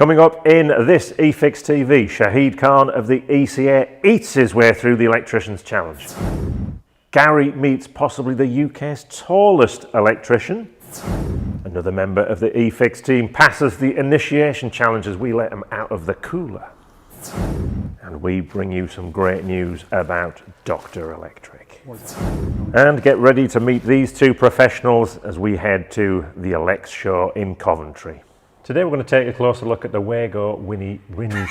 Coming up in this eFIXX TV, Shahid Khan of the ECA eats his way through the Electricians Challenge. Gary meets possibly the UK's tallest electrician. Another member of the eFIXX team passes the initiation challenge as we let him out of the cooler. And we bring you some great news about Dr. Electric. And get ready to meet these two professionals as we head to the ELEX Show in Coventry. Today we're going to take a closer look at the Wago Winnie. Winnie.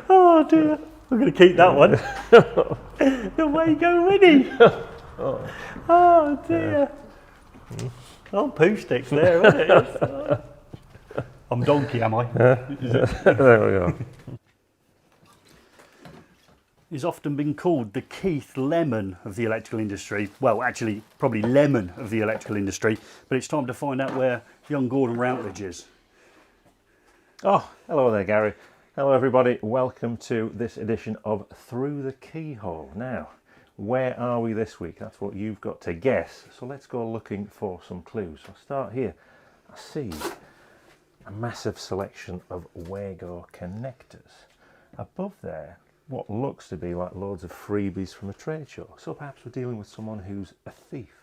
Oh dear, we're going to keep that one. The Wago Winnie. Oh dear. Oh, poo sticks there, isn't it? I'm donkey, am I? There we go. He's often been called the Keith Lemon of the electrical industry. Well, actually, probably Lemon of the electrical industry, but it's time to find out where young Gordon Routledge is. Oh, hello there, Gary. Hello, everybody. Welcome to this edition of Through the Keyhole. Now, where are we this week? That's what you've got to guess. So let's go looking for some clues. I'll start here. I see a massive selection of Wago connectors. Above there, what looks to be like loads of freebies from a trade show. So perhaps we're dealing with someone who's a thief.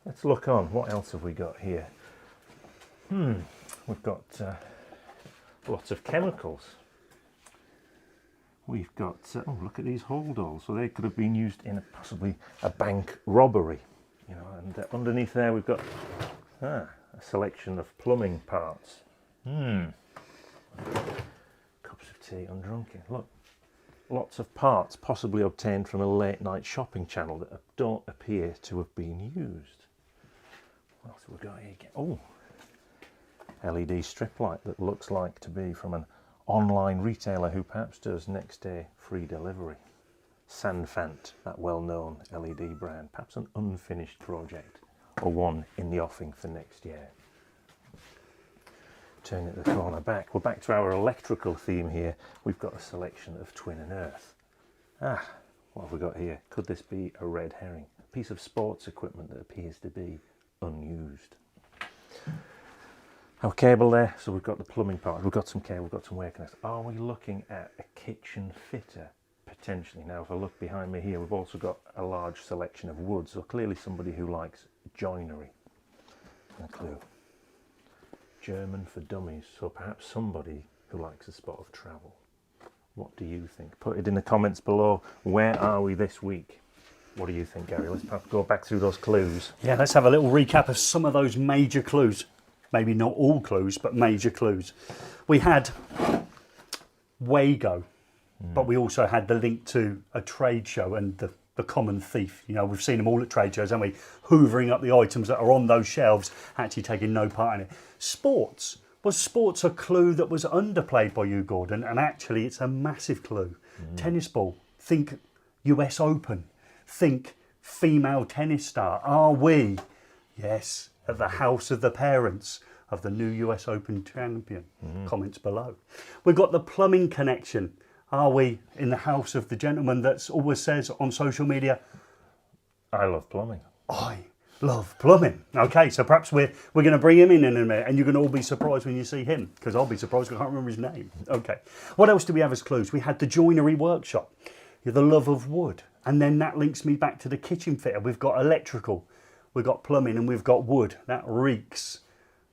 Let's look on. What else have we got here? We've got lots of chemicals. We've got, oh, look at these holdalls. So they could have been used in possibly a bank robbery. You know, and underneath there we've got a selection of plumbing parts. Cups of tea undrunken. Look. Lots of parts possibly obtained from a late night shopping channel that don't appear to have been used. What else have we got here? Oh, LED strip light that looks like to be from an online retailer who perhaps does next day free delivery. Sanfant, that well-known LED brand, perhaps an unfinished project or one in the offing for next year. Turning the corner back, we're back to our electrical theme here. We've got a selection of twin and earth. What have we got here? Could this be a red herring? A piece of sports equipment that appears to be unused. Our cable there, so we've got the plumbing part, we've got some cable, we've got some wire connectors. Are we looking at a kitchen fitter? Potentially. Now if I look behind me here, we've also got a large selection of wood, so clearly somebody who likes joinery. And a clue. German for dummies, so perhaps somebody who likes a spot of travel. What do you think? Put it in the comments below. Where are we this week? What do you think, Gary? Let's perhaps go back through those clues. Yeah, let's have a little recap of some of those major clues. Maybe not all clues, but major clues. We had Wago, but we also had the link to a trade show and the common thief. You know, we've seen them all at trade shows, haven't we? Hoovering up the items that are on those shelves, actually taking no part in it. Sports. Was sports a clue that was underplayed by you, Gordon? And actually, it's a massive clue. Tennis ball. Think US Open. Think female tennis star. Are we? Yes, at the house of the parents of the new US Open champion. Comments below. We've got the plumbing connection. Are we in the house of the gentleman that always says on social media, I love plumbing. I love plumbing. Okay, so perhaps we're going to bring him in a minute, and you're going to all be surprised when you see him, because I'll be surprised because I can't remember his name. Okay, what else do we have as clues? We had the joinery workshop, the love of wood, and then that links me back to the kitchen fitter. We've got electrical, we've got plumbing, and we've got wood. That reeks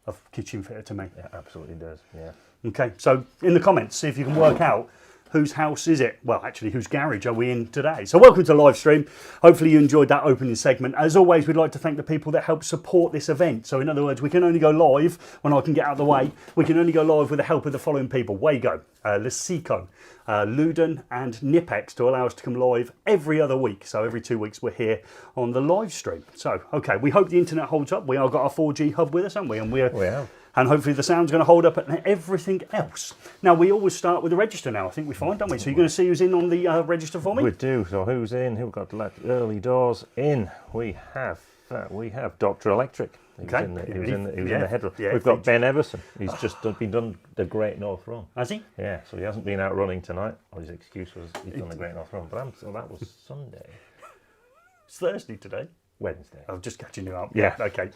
of kitchen fitter to me. Yeah, absolutely does, yeah. Okay, so in the comments, see if you can work out whose house is it? Well, actually, whose garage are we in today? So welcome to the live stream. Hopefully you enjoyed that opening segment. As always, we'd like to thank the people that help support this event. So in other words, we can only go live when I can get out of the way. We can only go live with the help of the following people. Wago, Lesico, Luden and Nipex to allow us to come live every other week. So every 2 weeks we're here on the live stream. So, okay, we hope the internet holds up. We have got our 4G hub with us, haven't we? And we have. And hopefully the sound's going to hold up and everything else. Now, we always start with the register now, I think we find, don't we? So you're going to see who's in on the register for me? We do. So who's in? Who got let early doors in? We have that, we have Dr. Electric. He was in the head run. Yeah, We've got Ben Everson. He's just been done the Great North Run. Has he? Yeah, so he hasn't been out running tonight. Or his excuse was he's done the Great North Run. But so that was Sunday. It's Thursday today. Wednesday. I'm just catching you up. Yeah. Okay.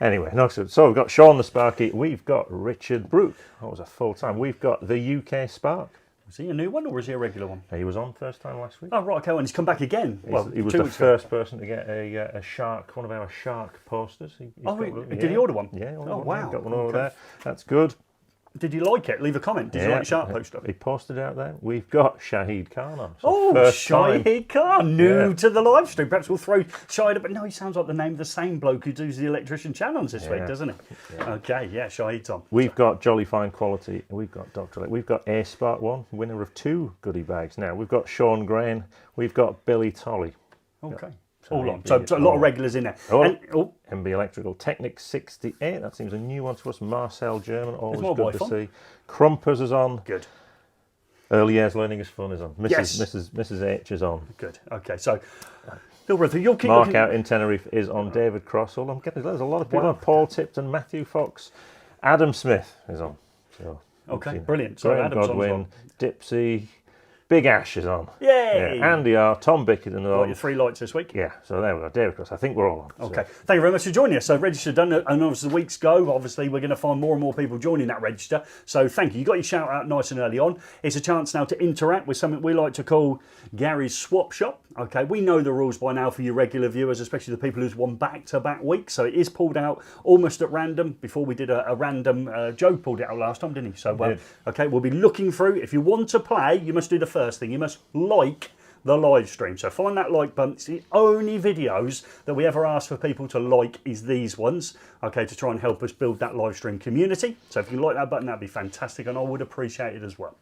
Anyway, no, so we've got Sean the Sparky. We've got Richard Brooke. That was a full time. We've got the UK Spark. Is he a new one or is he a regular one? He was on first time last week. Oh, right, okay, and he's come back again. He was the first person to get a shark, one of our shark posters. Did he order one? Yeah. Oh, wow. Got one over there. That's good. Did you like it? Leave a comment. Did you like the shark poster? He posted out there. We've got Shahid Khan on. So Shahid Khan, new to the live stream. Perhaps we'll throw Shahid, but no, he sounds like the name of the same bloke who does the Electrician challenge this week, doesn't he? Yeah. Okay, Shahid's on. We've got Jolly Fine Quality. We've got Dr. Elect. We've got Air Spark 1, winner of 2 goodie bags. Now, we've got Sean Grain. We've got Billy Tolley. Okay. All on. So a lot of regulars in there. MB Electrical Technic 68. That seems a new one to us. Marcel German. Always good to see. Crumpers is on. Good. Early Years Learning is Fun is on. Mrs. H is on. Good. Okay. So, you'll keep Mark Out in Tenerife is on. David Cross. I'm getting there's a lot of people on. Paul Tipton, Matthew Fox, Adam Smith is on. So, okay. Brilliant. So Graham Adam's Godwin, on. Dipsy. Big Ash is on. Yay! Yeah. Andy R, Tom Bickett and Got your 3 lights this week. Yeah, so there we go. David Cross. I think we're all on. Okay. Thank you very much for joining us. So register done, and as the weeks go, obviously we're going to find more and more people joining that register. So thank you. You got your shout out nice and early on. It's a chance now to interact with something we like to call Gary's Swap Shop. Okay, we know the rules by now for your regular viewers, especially the people who's won back-to-back weeks. So it is pulled out almost at random. Before we did a random, Joe pulled it out last time, didn't he? So, okay, we'll be looking through. If you want to play, you must do the first thing. You must like the live stream. So find that like button. It's the only videos that we ever ask for people to like is these ones, okay, to try and help us build that live stream community. So if you like that button, that'd be fantastic, and I would appreciate it as well.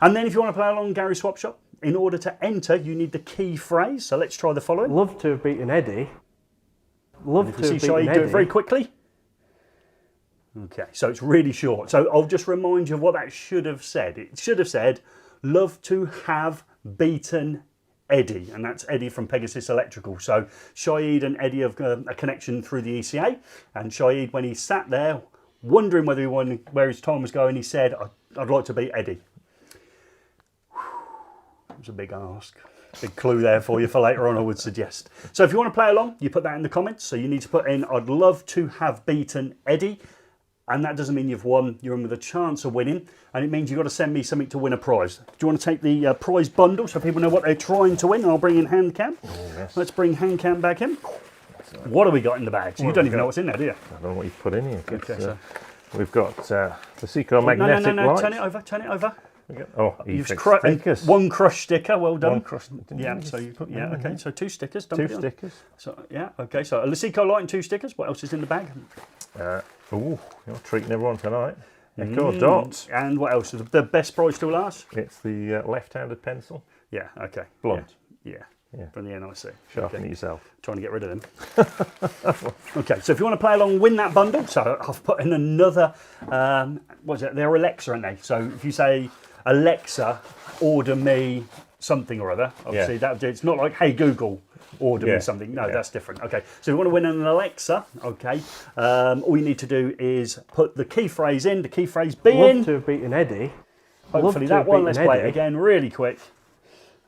And then if you want to play along Gary's Swap Shop, in order to enter, you need the key phrase. So let's try the following. Love to have beaten Eddie. Love to have beaten Eddie. Do it very quickly. Okay, so it's really short. So I'll just remind you of what that should have said. It should have said, love to have beaten Eddie, and that's Eddie from Pegasus Electrical. So Shahid and Eddie have a connection through the ECA, and Shahid, when he sat there wondering where his time was going, he said, I'd like to beat Eddie. It was a big ask. Big clue there for you for later on, I would suggest. So if you want to play along, you put that in the comments. So you need to put in, I'd love to have beaten Eddie. And that doesn't mean you've won. You're in with a chance of winning. And it means you've got to send me something to win a prize. Do you want to take the prize bundle so people know what they're trying to win? I'll bring in hand cam. Oh, yes. Let's bring hand cam back in. What have we got in the bag? So you don't even know what's in there, do you? I don't know what you've put in here. Okay, so we've got the Seco magnetic light. Turn it over. You've stickers. One crush sticker, well done. One crush. Okay, so 2 stickers. 2 stickers. So okay, so a Seco light and 2 stickers. What else is in the bag? You're treating everyone tonight. Echo dots. And what else? The best prize still last? It's the left-handed pencil. Yeah, okay. Blunt. Yeah. From the NIC. Sharpen it yourself. Trying to get rid of them. Okay, so if you want to play along, win that bundle. So I've put in another, they're Alexa, aren't they? So if you say, Alexa, order me something or other, obviously it's not like, hey Google, order me something. No, that's different. Okay, so if you want to win an Alexa, okay, all you need to do is put the key phrase in, the key phrase being... Love to have beaten Eddie. Hopefully that one, let's play it again really quick.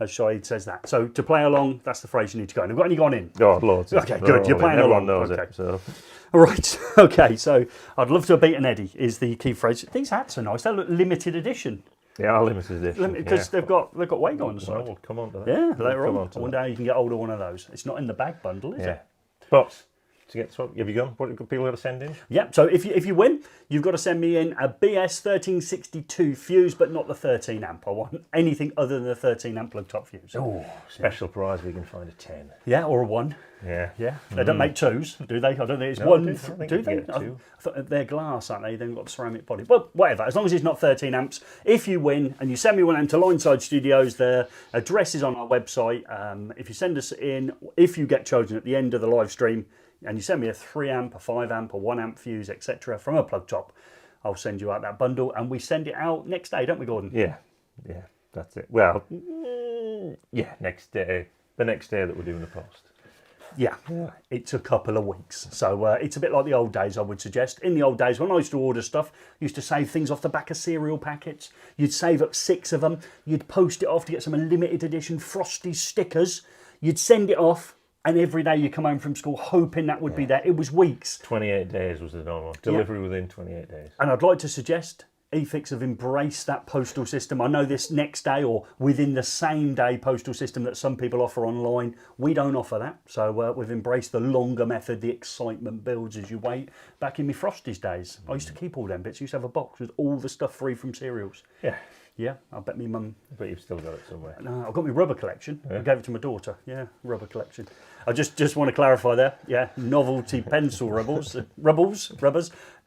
As Shahid says that. So to play along, that's the phrase you need to go in. Have you got any gone in? Oh, loads. Okay, good. You're playing along. Everyone knows it. So. All right. Okay, so I'd love to have beaten Eddie is the key phrase. These hats are nice. They look limited edition. They are limited edition. Because they've got weight on the side. We'll come on to that. Yeah, later on. I wonder how you can get hold of one of those. It's not in the bag bundle, is it? But to get swap, have you gone? What have people got to send in? Yeah, so if you win, you've got to send me in a BS 1362 fuse, but not the 13 amp. I want anything other than the 13 amp plug top fuse. Oh, special prize, we can find a 10. Yeah, or a 1. Yeah. They don't make 2s, do they? I don't think it's one. Do they? I thought they're glass, aren't they? They've got the ceramic body. Well, whatever. As long as it's not 13 amps. If you win and you send me one of them to Lineside Studios, their address is on our website. If you send us in, if you get chosen at the end of the live stream, and you send me a 3 amp, a 5 amp, a 1 amp fuse, etc., from a plug top, I'll send you out that bundle, and we send it out next day, don't we, Gordon? Yeah, that's it. Well, next day, the next day that we're doing the post. Yeah, it's a couple of weeks. So it's a bit like the old days, I would suggest. In the old days, when I used to order stuff, I used to save things off the back of cereal packets. You'd save up 6 of them. You'd post it off to get some limited edition Frosty stickers. You'd send it off, and every day you come home from school hoping that would be there. It was weeks. 28 days was the normal. Delivery within 28 days. And I'd like to suggest eFIXX have embraced that postal system. I know this next day or within the same day postal system that some people offer online. We don't offer that. So we've embraced the longer method. The excitement builds as you wait. Back in my Frosties days, I used to keep all them bits. I used to have a box with all the stuff free from cereals. Yeah. Yeah, I bet me mum... But you've still got it somewhere. No, I've got my rubber collection. I gave it to my daughter. Yeah, rubber collection. I just want to clarify there. Yeah, novelty pencil rubbers.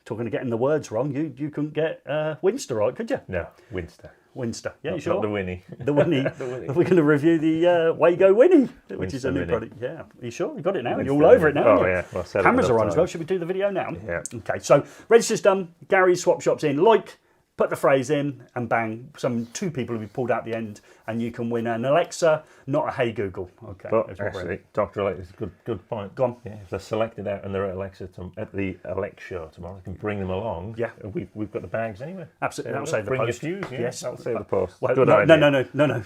Talking of getting the words wrong, you couldn't get Winster right, could you? No, Winster. Winster. Yeah, Not, you sure? Not the Winnie. The Winnie. We're going to review the Wago Winnie, which is a new product. Yeah, are you sure? You got it now? You're all over it now. Oh, yeah. Well, cameras are on as well. Should we do the video now? Yeah. Okay, so register's done. Gary's swap shop's in. Put the phrase in, and bang, 2 people will be pulled out the end, and you can win an Alexa, not a Hey Google. Okay. But actually, Dr. Alex, good point. Go on. Yeah, if they're selected out and they're at Alexa at the ELEX Show tomorrow, you can bring them along. Yeah. We've got the bags anyway. Absolutely. That'll save the bring post. Your fuse, yeah. Yes. That'll save the post. Well, good idea. No.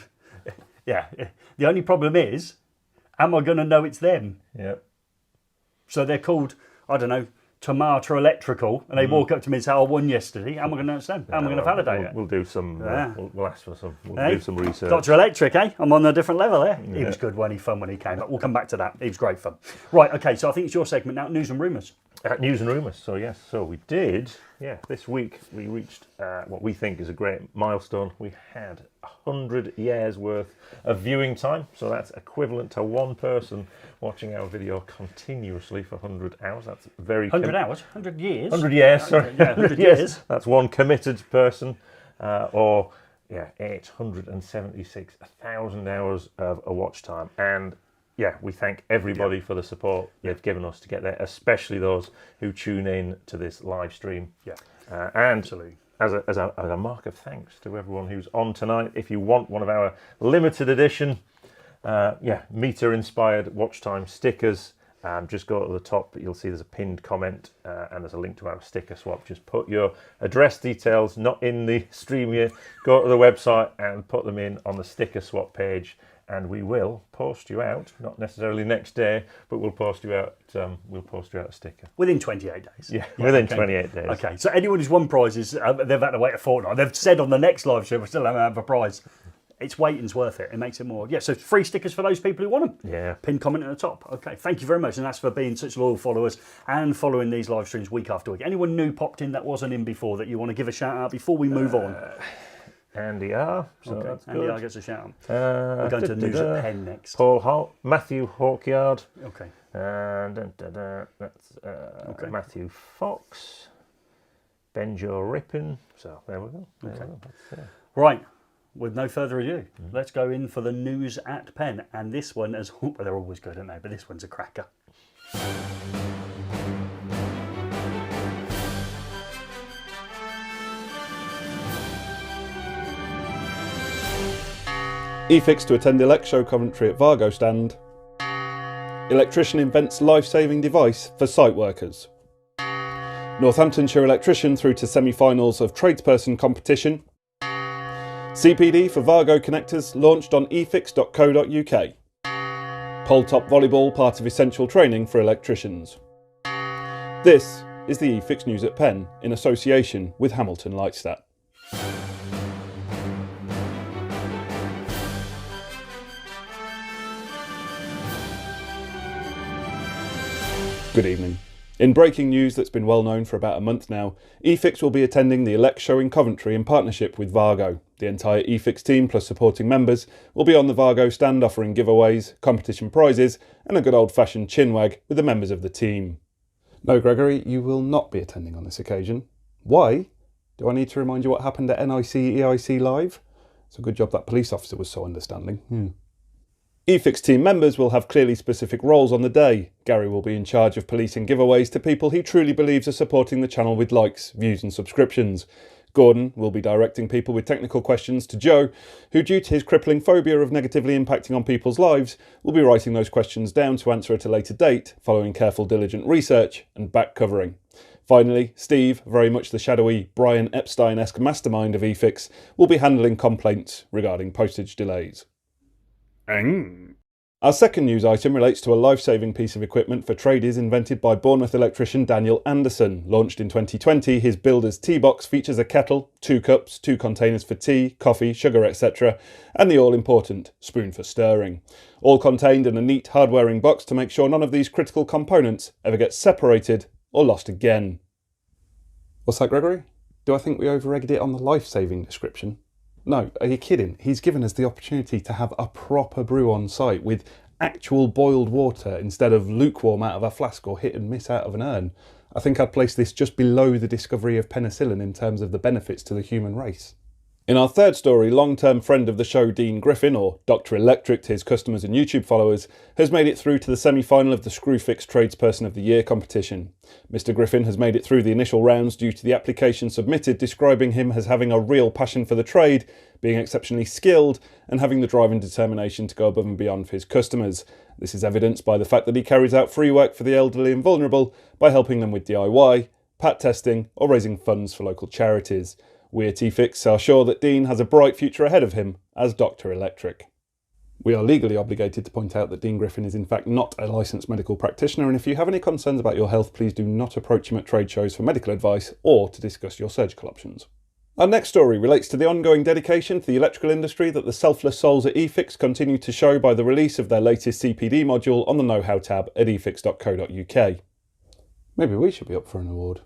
Yeah. The only problem is, am I going to know it's them? Yeah. So they're called, I don't know, Tomato Electrical, and they walk up to me and say, I won yesterday. How am I going to understand? How am I going to validate it? We'll do some, we'll ask for some, we'll do some research. Dr. Electric, eh? I'm on a different level there. He was good fun when he came, but we'll come back to that. He was great fun. Right, okay, so I think it's your segment now, news and rumours. News and rumours, so yes, we did, this week we reached what we think is a great milestone. We had 100 years worth of viewing time, so that's equivalent to one person watching our video continuously for 100 hours. That's very... 100 hours? 100 years? 100 years, sorry. Yeah, 100 years. That's one committed person, or 876,000 hours of a watch time. And we thank everybody for the support they've given us to get there, especially those who tune in to this live stream. Yeah, and absolutely. As a mark of thanks to everyone who's on tonight, if you want one of our limited edition, meter-inspired watch time stickers, just go to the top. You'll see there's a pinned comment, and there's a link to our sticker swap. Just put your address details, not in the stream here. Go to the website and put them in on the sticker swap page, and we will post you out, not necessarily next day, but we'll post you out. We'll post you out a sticker within 28 days. Yeah, within 28 days. Okay, so anyone who's won prizes, they've had to wait a fortnight. They've said on the next live show we still haven't had a prize. It's waiting's worth it. It makes it more. Yeah, so free stickers for those people who want them. Yeah. Pin comment at the top. Okay, thank you very much, and that's for being such loyal followers and following these live streams week after week. Anyone new popped in that wasn't in before that you want to give a shout out before we move on? Andy R. So that's good. Andy R gets a shout out. We're going to news at Penn next. Matthew Hawkyard. Okay. And that's Matthew Fox. Benjo Rippin. So there we go. Right. With no further ado, let's go in for the news at Penn. And this one, they're always good, aren't they? But this one's a cracker. eFIXX to attend ELEX Show Coventry at Vargo stand. Electrician invents life-saving device for site workers. Northamptonshire electrician through to semi-finals of tradesperson competition. CPD for Vargo connectors launched on efixx.co.uk. Pole top volleyball part of essential training for electricians. This is the eFIXX News at Penn in association with Hamilton Lightstadt. Good evening. In breaking news that's been well known for about a month now, eFIXX will be attending the ELEX Show in Coventry in partnership with Vargo. The entire eFIXX team plus supporting members will be on the Vargo stand offering giveaways, competition prizes and a good old-fashioned chinwag with the members of the team. No, Gregory, you will not be attending on this occasion. Why? Do I need to remind you what happened at NIC EIC Live? It's a good job that police officer was so understanding. eFIXX team members will have clearly specific roles on the day. Gary will be in charge of policing giveaways to people he truly believes are supporting the channel with likes, views and subscriptions. Gordon will be directing people with technical questions to Joe, who, due to his crippling phobia of negatively impacting on people's lives, will be writing those questions down to answer at a later date, following careful, diligent research and back covering. Finally, Steve, very much the shadowy Brian Epstein-esque mastermind of eFIXX, will be handling complaints regarding postage delays. Our second news item relates to a life-saving piece of equipment for tradies invented by Bournemouth electrician Daniel Anderson. Launched in 2020, his Builder's Tea Box features a kettle, 2 cups, 2 containers for tea, coffee, sugar, etc., and the all-important spoon for stirring. All contained in a neat, hard-wearing box to make sure none of these critical components ever get separated or lost again. What's that, Gregory? Do I think we over-egged it on the life-saving description? No, are you kidding? He's given us the opportunity to have a proper brew on site with actual boiled water instead of lukewarm out of a flask or hit and miss out of an urn. I think I'd place this just below the discovery of penicillin in terms of the benefits to the human race. In our third story, long-term friend of the show Dean Griffin, or Dr. Electric to his customers and YouTube followers, has made it through to the semi-final of the Screwfix Tradesperson of the Year competition. Mr. Griffin has made it through the initial rounds due to the application submitted describing him as having a real passion for the trade, being exceptionally skilled, and having the drive and determination to go above and beyond for his customers. This is evidenced by the fact that he carries out free work for the elderly and vulnerable by helping them with DIY, pat testing, or raising funds for local charities. We at eFIXX are sure that Dean has a bright future ahead of him as Dr. Electric. We are legally obligated to point out that Dean Griffin is in fact not a licensed medical practitioner, and if you have any concerns about your health, please do not approach him at trade shows for medical advice or to discuss your surgical options. Our next story relates to the ongoing dedication to the electrical industry that the selfless souls at eFIXX continue to show by the release of their latest CPD module on the Know-How tab at efixx.co.uk. Maybe we should be up for an award.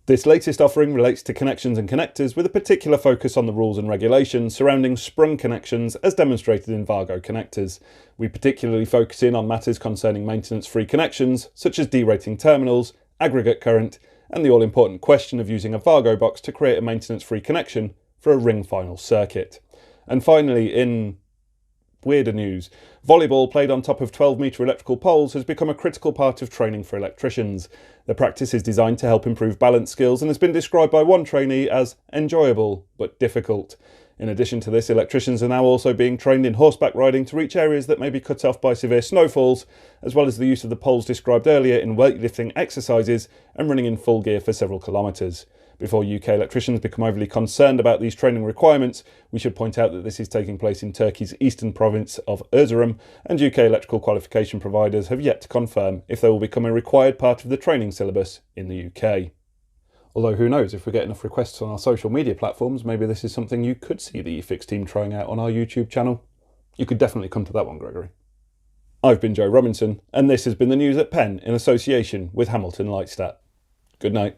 This latest offering relates to connections and connectors with a particular focus on the rules and regulations surrounding sprung connections as demonstrated in Vargo connectors. We particularly focus in on matters concerning maintenance-free connections such as derating terminals, aggregate current, and the all-important question of using a Vargo box to create a maintenance-free connection for a ring final circuit. And finally, in weirder news, volleyball played on top of 12-metre electrical poles has become a critical part of training for electricians. The practice is designed to help improve balance skills and has been described by one trainee as enjoyable but difficult. In addition to this, electricians are now also being trained in horseback riding to reach areas that may be cut off by severe snowfalls, as well as the use of the poles described earlier in weightlifting exercises and running in full gear for several kilometres. Before UK electricians become overly concerned about these training requirements, we should point out that this is taking place in Turkey's eastern province of Erzurum, and UK electrical qualification providers have yet to confirm if they will become a required part of the training syllabus in the UK. Although who knows, if we get enough requests on our social media platforms, maybe this is something you could see the eFIXX team trying out on our YouTube channel. You could definitely come to that one, Gregory. I've been Joe Robinson, and this has been the news at Penn in association with Hamilton Lightstat. Good night.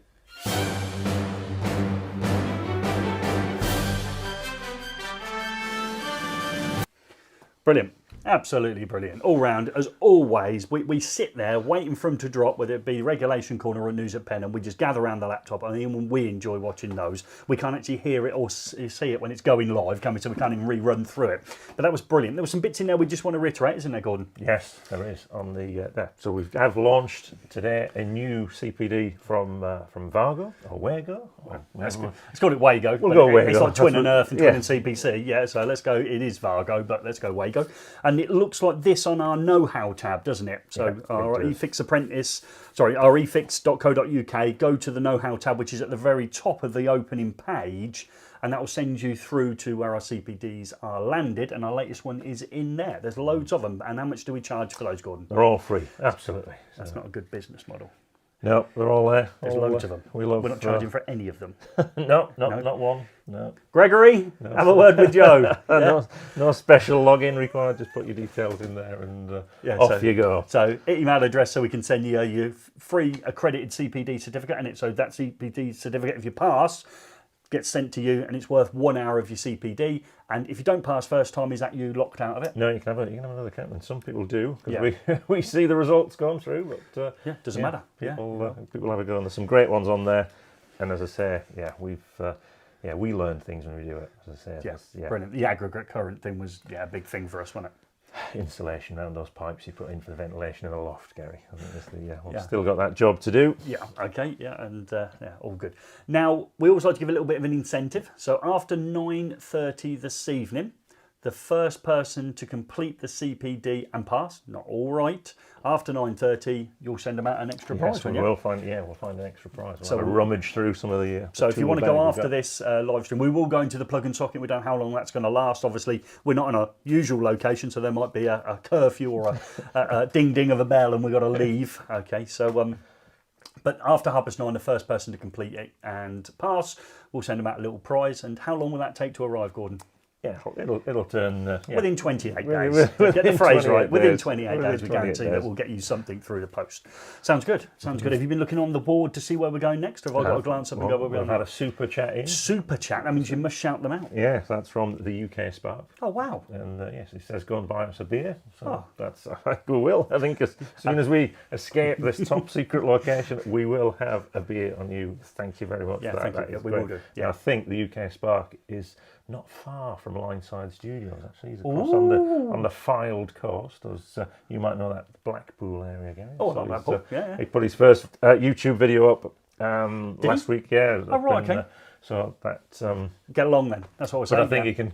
Brilliant. Absolutely brilliant. All round, as always, we sit there waiting for them to drop, whether it be Regulation Corner or News at Penn, and we just gather around the laptop. I mean, we enjoy watching those. We can't actually hear it or see it when it's going live, can we? So we can't even rerun through it. But that was brilliant. There were some bits in there we just want to reiterate, isn't there, Gordon? Yes, there is on the there. So we have launched today a new CPD from Vargo or Wago. Let's call it Wago. We'll go Wago. It's like Twin and Earth and Twin and CPC. Yeah, so let's go. It is Vargo, but let's go Wago. And it looks like this on our Know-How tab, doesn't it? So yeah, our eFIXX apprentice, sorry, our eFIXX.co.uk, go to the Know-How tab, which is at the very top of the opening page, and that will send you through to where our CPDs are landed, and our latest one is in there. There's loads of them. And how much do we charge for those, Gordon? They're all free, absolutely. That's not a good business model. No, they're all there. There's loads of them. We're not charging for any of them. No, not one. No. Gregory, have a word with Joe. No special login required. Just put your details in there and off you go. So email address so we can send you your free accredited CPD certificate, and so that CPD certificate, if you pass, gets sent to you, and it's worth 1 hour of your CPD. And if you don't pass first time, is that you locked out of it? No, you can have another count, and some people do because we see the results going through. But doesn't matter. People have a go, and there's some great ones on there. And as I say, we learn things when we do it. As I say, brilliant. The aggregate current thing was a big thing for us, wasn't it? Insulation around those pipes you put in for the ventilation in the loft, Gary. I think that's we've still got that job to do. Yeah, okay, yeah, and all good. Now, we always like to give a little bit of an incentive. So after 9:30 this evening, the first person to complete the CPD and pass, not all right, after 9:30, you'll send them out an extra prize. We'll find an extra prize. We'll have a rummage through some of the. So if you want to go after this live stream, we will go into the plug and socket. We don't know how long that's going to last. Obviously, we're not in a usual location, so there might be a curfew or a ding ding of a bell, and we've got to leave. Okay, so but after 9:30, the first person to complete it and pass, we'll send them out a little prize. And how long will that take to arrive, Gordon? Yeah, it'll turn... Within 28 days. Get the phrase right. Within 28 days, we guarantee that we'll get you something through the post. Sounds good. Sounds good. Have you been looking on the board to see where we're going next? Or have I got to glance up and go where we're going? We've had a super chat in. Super chat? That means you must shout them out. Yes, that's from the UK Spark. Oh, wow. And yes, he says, go and buy us a beer. So that's, we will. I think as soon as we escape this top secret location, we will have a beer on you. Thank you very much for that. Thank you. We will do. Yeah. I think the UK Spark is not far from Lineside Studios, actually. He's across on the Fylde coast. You might know that Blackpool area, Gary. Oh, not Blackpool. Yeah. He put his first YouTube video up last week. Yeah. Oh, right, okay. So that... Get along then. That's what I was saying. But I think you can...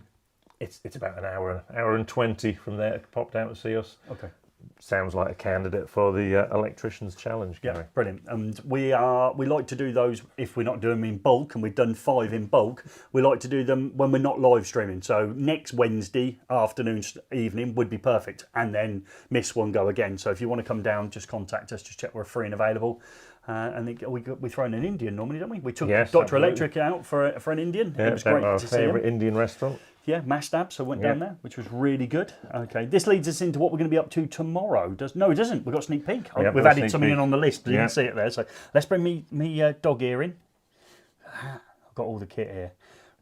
It's about an hour and 20 from there to pop down to see us. Okay. Sounds like a candidate for the Electricians Challenge, Gary. Yeah, brilliant. And we like to do those if we're not doing them in bulk, and we've done 5 in bulk. We like to do them when we're not live streaming. So next Wednesday afternoon, evening would be perfect, and then miss one, go again. So if you want to come down, just contact us. Just check we're free and available. And then we throw in an Indian normally, don't we? We took Dr. Electric out for an Indian. Yeah, it was great our to see him. favourite Indian restaurant. Yeah, Mastab, so went down there, which was really good. Okay, this leads us into what we're going to be up to tomorrow. No, it doesn't. We've got a sneak peek. We've added something in on the list. You can see it there. So let's bring me dog ear in. I've got all the kit here.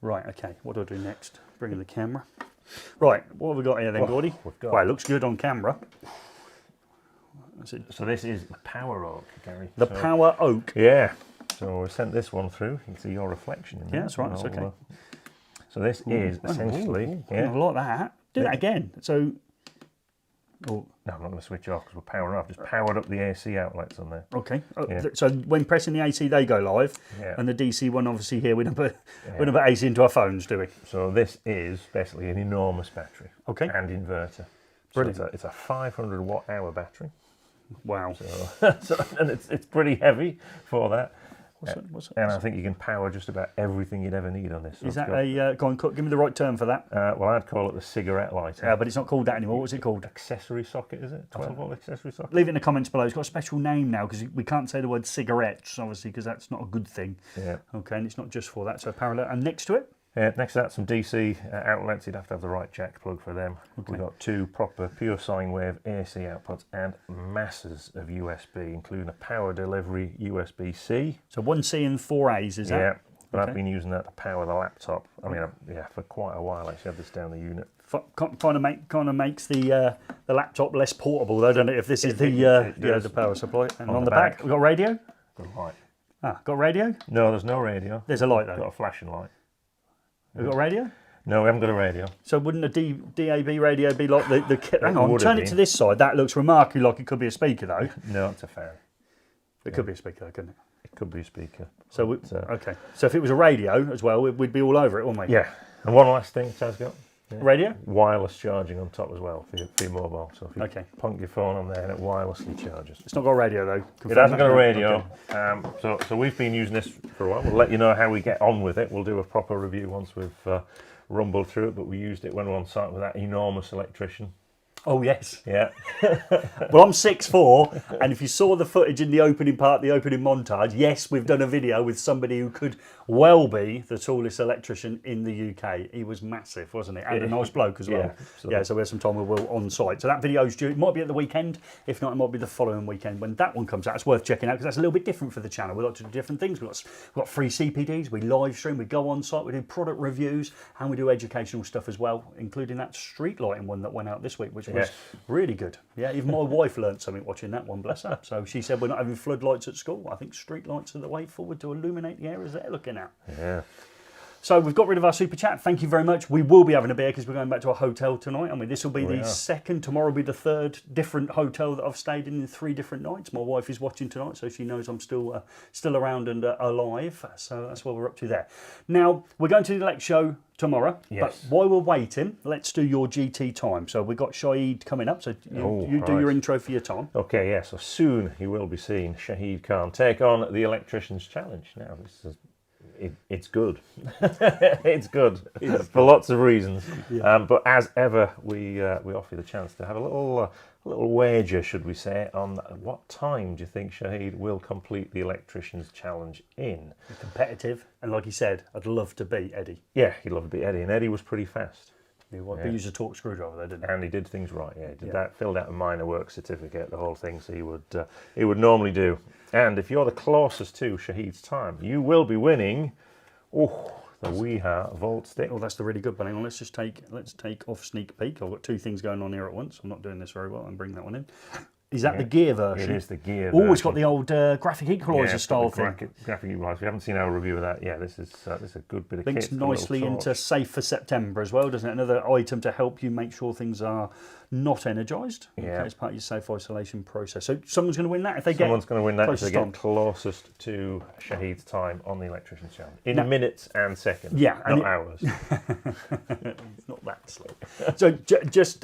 Right, okay, what do I do next? Bring in the camera. Right, what have we got here then, Gordy? Well, it looks good on camera. So this is the Power Oak, Gary. The Power Oak? Yeah. So we sent this one through. You can see your reflection in there. Yeah, that's right. It's okay. So this is essentially... I like that. Do that again. So... No, I'm not going to switch off because we're powering off. Just powered up the AC outlets on there. Okay. So when pressing the AC, they go live. Yeah. And the DC one, obviously, here, we don't put AC into our phones, do we? So this is basically an enormous battery. Okay. And inverter. Brilliant. So it's a 500 watt hour battery. Wow. And it's pretty heavy for that. What's and I think you can power just about everything you'd ever need on this. Is that go on, give me the right term for that. Well, I'd call it the cigarette lighter. Yeah, but it's not called that anymore. What's it called? Accessory socket, is it? 12 volt accessory socket? Leave it in the comments below. It's got a special name now because we can't say the word cigarettes, obviously, because that's not a good thing. Yeah. Okay, and it's not just for that. So parallel. And next to it? Next to that, some DC outlets. You'd have to have the right jack plug for them. Okay. We've got 2 proper pure sine wave AC outputs and masses of USB, including a power delivery USB-C. So 1 C and 4 A's, is that? Yeah, but I've been using that to power the laptop. I mean, for quite a while. I actually had this down the unit. Kind of makes the laptop less portable, though, doesn't it? If this is the power supply. And on the back, we've got radio. Got a light. Got radio? No, there's no radio. There's a light though. Got a flashing light. We've got a radio? No, we haven't got a radio. So wouldn't a DAB radio be like the hang on, turn it to this side. That looks remarkably like it could be a speaker, though. No, it's a fan. It could be a speaker, though, couldn't it? It could be a speaker. So, okay. So if it was a radio as well, we'd be all over it, wouldn't we? Yeah. And one last thing Chaz got. Yeah. Radio? Wireless charging on top as well for your mobile. So if you plunk your phone on there and it wirelessly charges. It's not got a radio though. It hasn't got a radio. Okay. So we've been using this for a while. We'll let you know how we get on with it. We'll do a proper review once we've rumbled through it. But we used it when we were on site with that enormous electrician. Oh yes. Yeah. Well, I'm 6'4", and if you saw the footage in the opening part, the opening montage, yes, we've done a video with somebody who could well be the tallest electrician in the UK. He was massive, wasn't he? And a nice bloke as well. Yeah, so we had some time we were on site. So that video's due. It might be at the weekend. If not, it might be the following weekend when that one comes out. It's worth checking out because that's a little bit different for the channel. We like to do different things. We've got free CPDs, we live stream, we go on site, we do product reviews, and we do educational stuff as well, including that street lighting one that went out this week, which was really good. Yeah, even my wife learned something watching that one, bless her. So she said we're not having floodlights at school. I think street lights are the way forward to illuminate the areas they're looking at. Yeah. So we've got rid of our super chat. Thank you very much. We will be having a beer because we're going back to a hotel tonight. I mean, this will be the second. Tomorrow will be the third different hotel that I've stayed in 3 different nights. My wife is watching tonight, so she knows I'm still around and alive. So that's what we're up to there. Now, we're going to the ELEX Show tomorrow. Yes. But while we're waiting, let's do your GT time. So we've got Shahid coming up. So you do your intro for your time. Okay, yeah. So soon you will be seeing Shahid Khan take on the Electricians Challenge. Now, this is... It's good. It's good for lots of reasons. Yeah. But as ever, we offer you the chance to have a little wager, should we say, on what time do you think Shahid will complete the Electricians Challenge in? Competitive, and like he said, I'd love to beat Eddie. Yeah, he'd love to beat Eddie, and Eddie was pretty fast. He used a torque screwdriver there, didn't he? And he did things right. Yeah, he did that. Filled out a minor work certificate, the whole thing. So he would normally do. And if you're the closest to Shahid's time, you will be winning. Oh, the Weeha Volt Stick. Oh, that's the really good one. Hang on, let's take off sneak peek. I've got 2 things going on here at once. I'm not doing this very well. I'm bringing that one in. Is that the gear version? It is the gear version. Oh, it's got the old graphic equaliser style thing. Graphic equaliser. We haven't seen our review of that. Yeah, this is a good bit of kit. Links nicely into Safe for September as well, doesn't it? Another item to help you make sure things are not energised. Yeah. Okay, it's part of your safe isolation process. So someone's going to win that if they Someone's going to win that if they get on. closest to Shahid's time on the Electrician's Challenge. In minutes and seconds. Yeah. Not hours. It's not that slow. So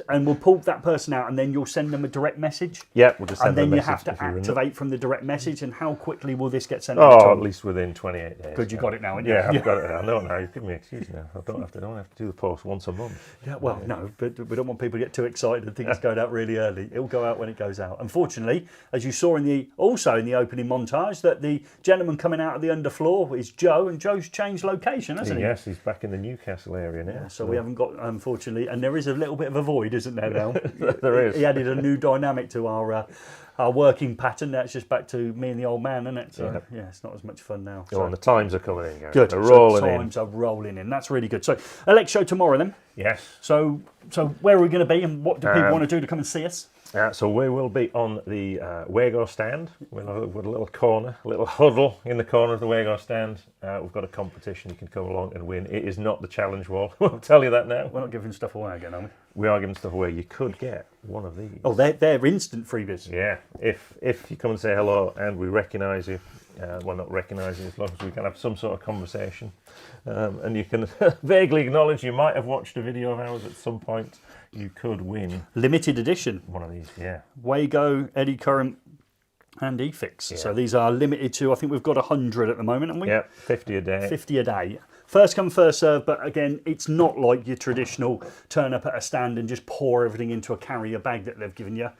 and we'll pull that person out and then you'll send them a direct message. Yeah, we'll just send them a message. And then you have to activate from the direct message. And how quickly will this get sent out? Oh, at least within 28 days. Good, you got it now, haven't you? Yeah, I've got it now. No, you've given me an excuse now. I don't have to do the post once a month. Yeah, well, no, but we don't want people to get too excited and think it's going out really early. It'll go out when it goes out. Unfortunately, as you saw in the opening montage, that the gentleman coming out of the underfloor is Joe, and Joe's changed location, hasn't he? Yes, he's back in the Newcastle area now. Yeah, so we haven't got, unfortunately, and there is a little bit of a void, isn't there now? There is. He added a new dynamic to our working pattern. That's just back to me and the old man, isn't it? So yeah, it's not as much fun now. Oh, and the times are coming in, guys. Good. They're rolling in. Times are rolling in. That's really good. So, ELEX Show tomorrow then. Yes. So where are we going to be, and what do people want to do to come and see us? So we will be on the Wago stand. We'll have a little corner, a little huddle in the corner of the Wago stand. We've got a competition. You can come along and win. It is not the challenge wall. We'll tell you that now. We're not giving stuff away again, are we? We are giving stuff away. You could get one of these. Oh, they're instant freebies. Yeah. If you come and say hello and we recognise you, well, not recognise you, as long as we can have some sort of conversation, and you can vaguely acknowledge you might have watched a video of ours at some point, you could win limited edition one of these. Yeah, Wago, Eddy Current, and eFIXX. Yeah. So these are limited to, I think we've got 100 at the moment, haven't we? Yeah, 50 a day. 50 a day. First come, first serve, but again, it's not like your traditional turn up at a stand and just pour everything into a carrier bag that they've given you.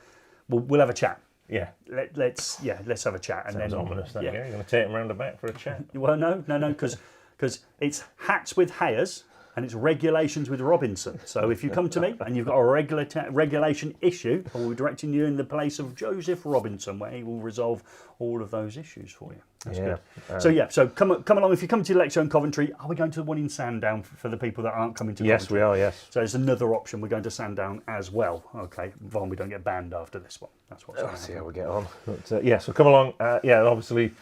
We'll have a chat. Yeah. Let's have a chat. Sounds ominous, that, yeah. You're going to take them round the back for a chat? Well, no, because it's hats with Hayers and it's regulations with Robinson. So if you come to me and you've got a regulation issue, I will be directing you in the place of Joseph Robinson, where he will resolve all of those issues for you. That's good. So come along. If you come to the ELEX Show in Coventry, are we going to the one in Sandown for the people that aren't coming to Coventry? Yes, we are, yes. So there's another option. We're going to Sandown as well. Okay, Vaughn, we don't get banned after this one. That's what's going to see how we get on. But, so come along. And obviously,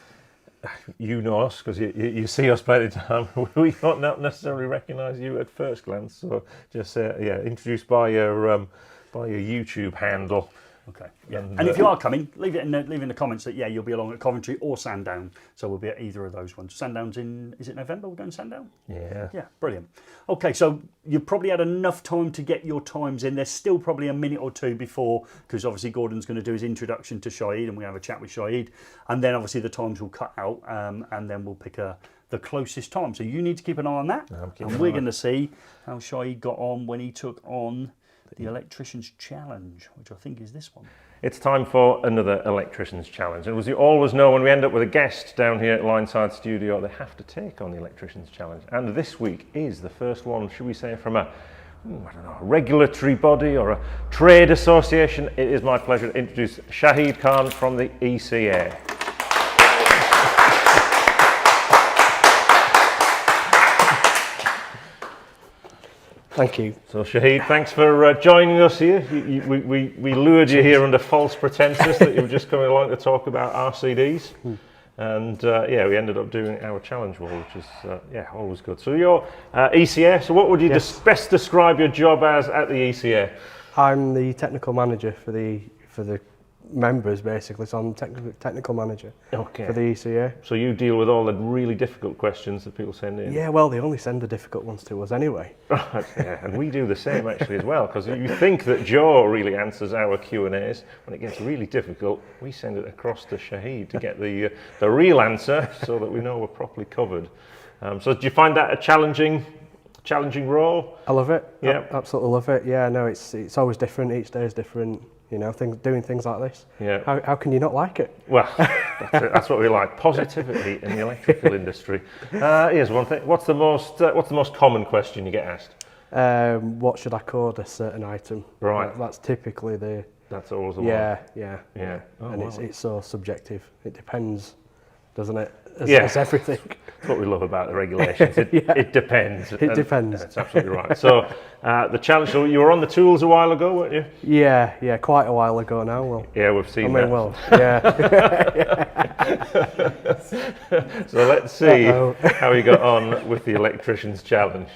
you know us because you see us plenty of time. We might not necessarily recognise you at first glance. So just introduce by your YouTube handle. Okay. Yeah. And if you are coming, leave in the comments that you'll be along at Coventry or Sandown. So we'll be at either of those ones. Sandown's is it November? We're going to Sandown? Yeah. Yeah, brilliant. Okay, so you've probably had enough time to get your times in. There's still probably a minute or two before, because obviously Gordon's going to do his introduction to Shahid and we have a chat with Shahid. And then obviously the times will cut out and then we'll pick the closest time. So you need to keep an eye on that. And we're going to see how Shahid got on when he took on the Electricians Challenge, which I think is this one. It's time for another Electricians Challenge. And as you always know, when we end up with a guest down here at Lineside Studio, they have to take on the Electricians Challenge. And this week is the first one, should we say, from a regulatory body or a trade association. It is my pleasure to introduce Shahid Khan from the ECA. Thank you. So Shahid, thanks for joining us here. We lured you here under false pretenses that you were just coming along to talk about RCDs. And yeah, we ended up doing our challenge wall, which is yeah, always good. So you're ECA. So what would you best describe your job as at the ECA? I'm the technical manager for the members, basically. So I'm technical manager for the ECA. So you deal with all the really difficult questions that people send in? Yeah, well, they only send the difficult ones to us anyway. Yeah, and we do the same actually as well, because you think that Joe really answers our Q&As. When it gets really difficult, we send it across to Shahid to get the real answer, so that we know we're properly covered. So do you find that a challenging role? I love it. Yeah, absolutely love it. Yeah, no, it's always different. Each day is different. You know, doing things like this. Yeah. How can you not like it? Well, that's what we like. Positivity in the electrical industry. Here's one thing. What's the most common question you get asked? What should I code a certain item? Right. That's typically the. That's always the one. Yeah. Oh, And wow. it's so subjective. It depends, doesn't it? As Yeah. everything. That's what we love about the regulations. It depends. It depends. That's absolutely right. So the challenge. So you were on the tools a while ago, weren't you? Yeah, quite a while ago now. Well, Yeah, we've seen that. well, yeah. So let's see how you got on with the Electricians challenge.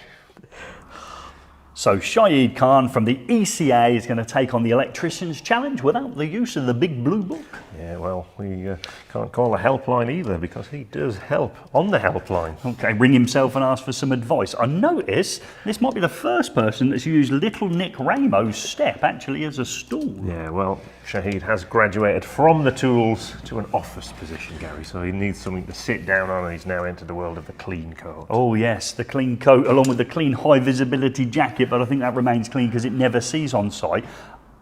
So Shahid Khan from the ECA is going to take on the Electricians challenge without the use of the big blue book. Yeah, well, we can't call a helpline either, because he does help on the helpline. Okay, ring himself and ask for some advice. I notice this might be the first person that's used little Nick Ramo's step actually as a stool. Yeah, well, Shahid has graduated from the tools to an office position, Gary, so he needs something to sit down on, and he's now entered the world of the clean coat. Oh yes, the clean coat along with the clean high visibility jacket, but I think that remains clean because it never sees on site.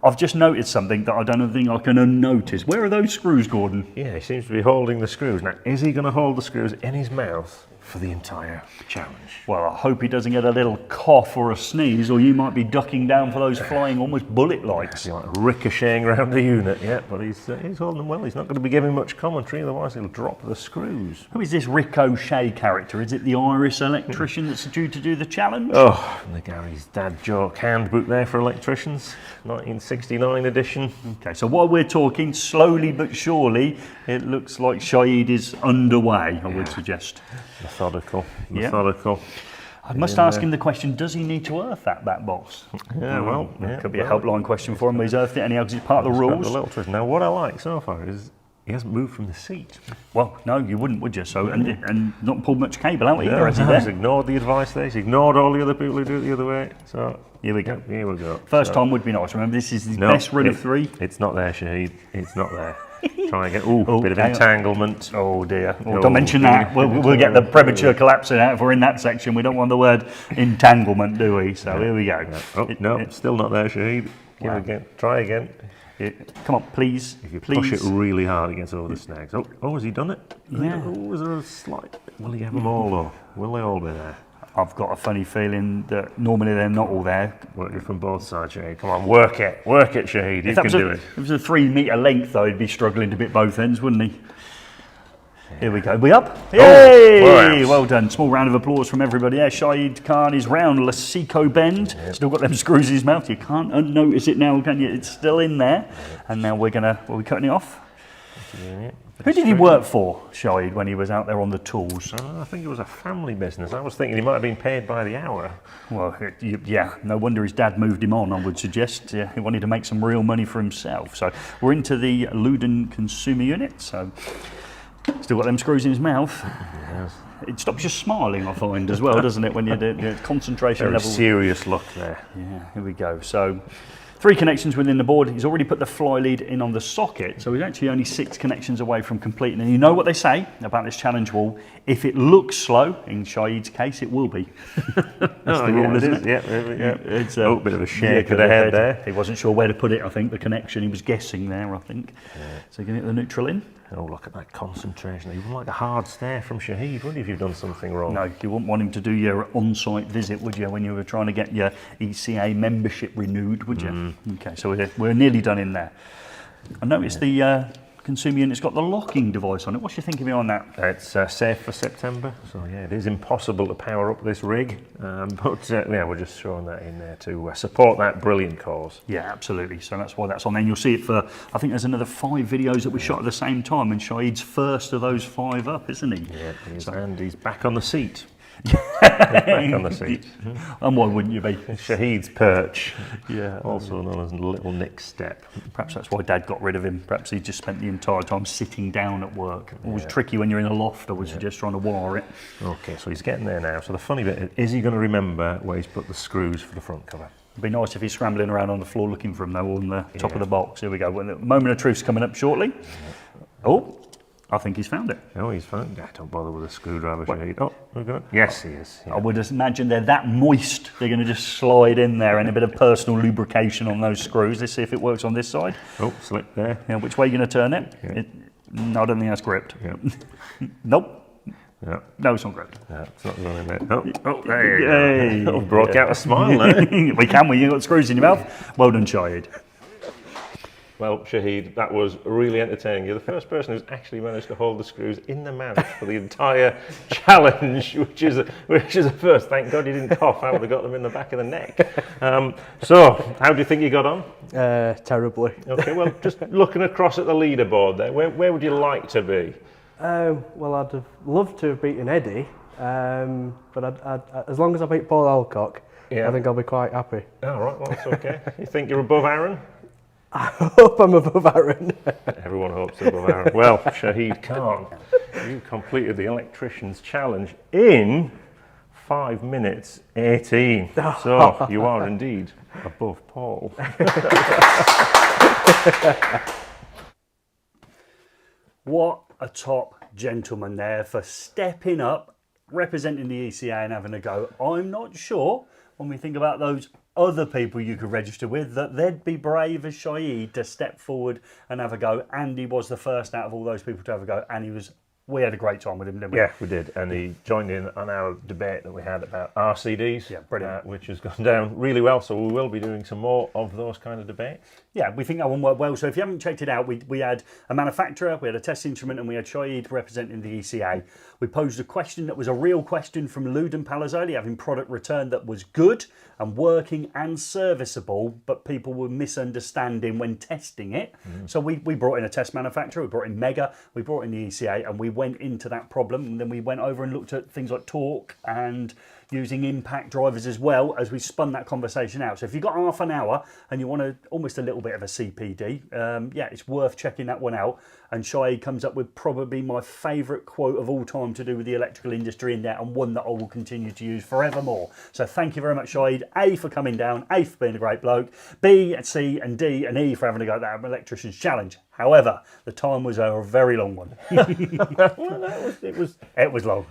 I've just noticed something that I don't think I can unnotice. Where are those screws, Gordon? Yeah, he seems to be holding the screws. Now, is he going to hold the screws in his mouth for the entire challenge? Well, I hope he doesn't get a little cough or a sneeze, or you might be ducking down for those flying almost bullet lights. He's like ricocheting around the unit, yeah, but he's holding them well. He's not going to be giving much commentary, otherwise he'll drop the screws. Who is this Ricochet character? Is it the Irish electrician that's due to do the challenge? Oh, and the Gary's dad joke handbook there for electricians, 1969 edition. Okay, so while we're talking, slowly but surely, it looks like Shahid is underway, I would suggest. Methodical. I must ask him the question, does he need to earth that back box? Yeah, well, Could be a helpline question for him, but he's earthed it anyhow because it's part of the rules. The little twist. Now, what I like so far is he hasn't moved from the seat. Well, no, you wouldn't, would you? So, and not pulled much cable out either, has he He's there? ignored the advice there. He's ignored all the other people who do it the other way. So, Here we go. Here we go. First time would be nice. Remember, this is the best run of three. It's not there, Shahid. It's not there. Try again. Ooh, bit of entanglement. Oh dear. Well, don't mention that. We'll get the premature collapsing out if we're in that section. We don't want the word entanglement, do we? So here we go. Oh, no, still not there, Shahid. Give it again. Try again. Come on, please. If you please. push it really hard, it gets over the snags. Oh, has he done it? Yeah. Oh, is there a slight... Will he have them all, though? Will they all be there? I've got a funny feeling that normally they're not all there. Working from both sides, Shahid. Come on, work it, Shahid. You can do it. If it was a 3 metre length, though, he'd be struggling to bit both ends, wouldn't he? Here we go. We up? Yay! Well done. Small round of applause from everybody. Yeah, Shahid Khan is round Lasico Bend. Still got them screws in his mouth. You can't unnotice it now, can you? It's still in there. And now we're we cutting it off? Who did he work for, Shahid, when he was out there on the tools? I think it was a family business. I was thinking he might have been paid by the hour. Well, yeah, no wonder his dad moved him on, I would suggest. Yeah, he wanted to make some real money for himself. So we're into the Luden consumer unit. So still got them screws in his mouth. Yes. It stops you smiling, I find, as well, doesn't it, when you do concentration Very level. serious look there. Yeah, here we go. So 3 connections within the board. He's already put the fly lead in on the socket, so he's actually only 6 connections away from completing. And you know what they say about this challenge wall? If it looks slow, in Shahid's case, it will be. That's the rule, isn't it? Yeah. It's a bit of a shake of the head there. He wasn't sure where to put it, I think, the connection. He was guessing there, I think. Yeah. So you can hit the neutral in. Oh, look at that concentration. You wouldn't like a hard stare from Shahid, would you, if you've done something wrong? No, you wouldn't want him to do your on-site visit, would you, when you were trying to get your ECA membership renewed, would you? Okay, so we're nearly done in there. I noticed the consumer unit's got the locking device on it. What's your thinking behind that? It's safe for September, so yeah, it is impossible to power up this rig, but yeah, we're just throwing that in there to support that brilliant cause. Yeah, absolutely. So that's why that's on there. And you'll see it for, I think there's another 5 videos that we shot at the same time, and Shahid's first of those 5 up, isn't he? Yeah, he is, and he's back on the seat. Back on the seat. And why wouldn't you be? Shahid's perch, Yeah. also known as Little Nick's step. Perhaps that's why Dad got rid of him. Perhaps he just spent the entire time sitting down at work. Always tricky when you're in a loft, I would suggest trying to wire it. Okay, so he's getting there now. So the funny bit is he going to remember where he's put the screws for the front cover? It'd be nice if he's scrambling around on the floor looking for them though, on the top of the box. Here we go. Well, the moment of truth's coming up shortly. Oh, I think he's found it. Oh, he's found it. Don't bother with a screwdriver, Shahid. Oh, we've got it. Yes, he is. Yeah. I would imagine they're that moist, they're going to just slide in there, and a bit of personal lubrication on those screws. Let's see if it works on this side. Oh, slip there. Yeah, which way are you going to turn it? Yeah. No, I don't think that's gripped. Yeah. Nope. Yeah. No, it's not gripped. Yeah, it's not going in there. Oh, there you go. Oh, broke out a smile there. We can, you got screws in your mouth. Well done, Shahid. Well, Shahid, that was really entertaining. You're the first person who's actually managed to hold the screws in the mouth for the entire challenge, which is a first. Thank God you didn't cough. I would have got them in the back of the neck. So, how do you think you got on? Terribly. Okay, well, just looking across at the leaderboard there, where would you like to be? Well, I'd have loved to have beaten Eddie, but as long as I beat Paul Alcock, I think I'll be quite happy. Oh, right, well, that's okay. You think you're above Aaron? I hope I'm above Aaron. Everyone hopes above Aaron. Well, Shahid Khan, you completed the Electricians challenge in 5 minutes 18. So you are indeed above Paul. What a top gentleman there for stepping up, representing the ECA and having a go. I'm not sure, when we think about those other people you could register with, that they'd be brave as Shahid to step forward and have a go. Andy was the first out of all those people to have a go, and we had a great time with him, didn't we? Yeah, we did, and he joined in on our debate that we had about RCDs, yeah, brilliant. Which has gone down really well, so we will be doing some more of those kind of debates. Yeah, we think that one worked well. So if you haven't checked it out, we had a manufacturer, we had a test instrument, and we had Shahid representing the ECA. We posed a question that was a real question from Luden Palazzoli, having product returned that was good and working and serviceable, but people were misunderstanding when testing it. So we brought in a test manufacturer, we brought in Mega, we brought in the ECA, and we went into that problem, and then we went over and looked at things like torque and using impact drivers as well as we spun that conversation out. So if you've got half an hour and you want almost a little bit of a CPD, yeah, it's worth checking that one out. And Shahid comes up with probably my favourite quote of all time to do with the electrical industry in there, and one that I will continue to use forevermore. So thank you very much, Shahid. A, for coming down, A, for being a great bloke, B, C, and D, and E, for having a go at that Electricians Challenge. However, the time was a very long one. Well, it was long.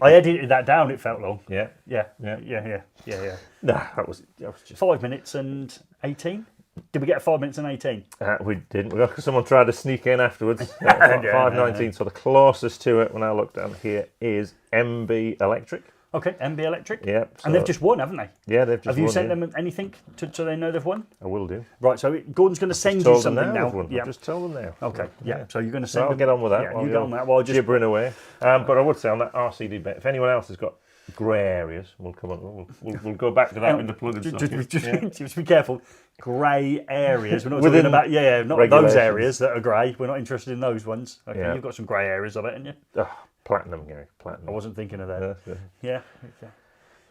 I edited that down, it felt long. Yeah. Yeah. Nah, that was just 5 minutes and 18? Did we get 5 minutes and 18? we didn't. Because someone tried to sneak in afterwards. 5:19. So the closest to it when I look down here is MB Electric. Okay, MB Electric. Yeah. And they've just won, haven't they? Yeah, they've just won. Have you sent them anything so they know they've won? I will do. Right, so Gordon's going to send you something now. Yeah. Just tell them now. Okay, yeah. So you're going to send I'll them. get on with that. Yeah, you get on that while just gibbering away. But I would say on that RCD bit, if anyone else has got grey areas, we'll come on. We'll go back to that in the plug and socket. Just be careful. Grey areas. We're not talking about not those areas that are grey. We're not interested in those ones. Okay, you've got some grey areas, I bet, haven't you? Oh, platinum, Gary. Platinum. I wasn't thinking of that. Yeah.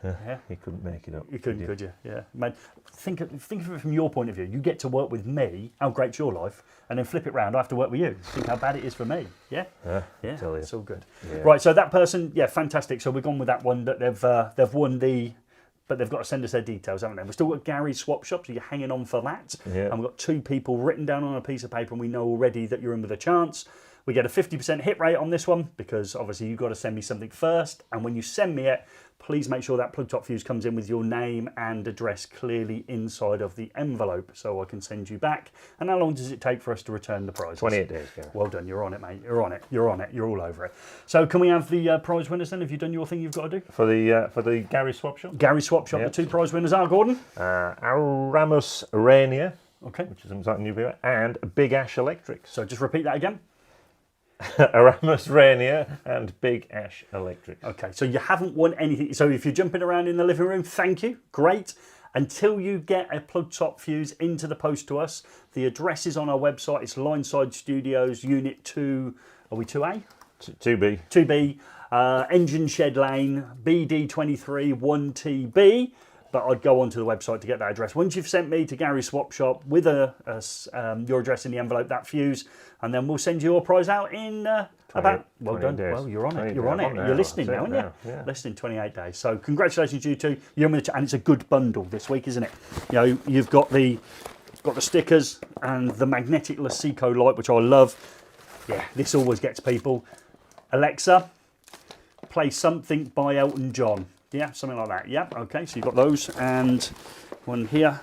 You couldn't make it up. You couldn't, could you? Yeah. Man, think of it from your point of view. You get to work with me, how great's your life, and then flip it round, I have to work with you. Think how bad it is for me. Yeah? Yeah, tell you. it's all good. Yeah. Right, so that person, yeah, fantastic. So we've gone with that one, that they've won but they've got to send us their details, haven't they? We've still got Gary's Swap Shop, so you're hanging on for that. Yeah. And we've got 2 people written down on a piece of paper, and we know already that you're in with a chance. We get a 50% hit rate on this one, because obviously you've got to send me something first. And when you send me it, please make sure that plug top fuse comes in with your name and address clearly inside of the envelope, so I can send you back. And how long does it take for us to return the prizes? 28 days, Gary. Well done, you're on it, mate. You're on it. You're on it. You're all over it. So can we have the prize winners then? Have you done your thing you've got to do? For the Gary Swap Shop? Gary Swap Shop, the 2 prize winners are, Gordon? Aramus Rainier. Okay. which is an exciting new viewer, and Big Ash Electrics. So just repeat that again. Aramus Rainier and Big Ash Electrics. Okay, so you haven't won anything. So if you're jumping around in the living room, thank you. Great. Until you get a plug top fuse into the post to us, the address is on our website. It's Lineside Studios, Unit 2. Are we 2A? 2B. 2B. Engine Shed Lane, BD23 1TB. But I'd go onto the website to get that address. Once you've sent me to Gary's Swap Shop with your address in the envelope, that fuse, and then we'll send your prize out in about. Well done. days. Well, you're on it. 28 You're on days. it. You're listening now, aren't you? Yeah. Listening 28 days. So congratulations, you two. You're on with and it's a good bundle this week, isn't it? You know, you've got the stickers and the magnetic Lasico light, which I love. Yeah, this always gets people. Alexa, play something by Elton John. Yeah, something like that. Yeah, okay, so you've got those and one here.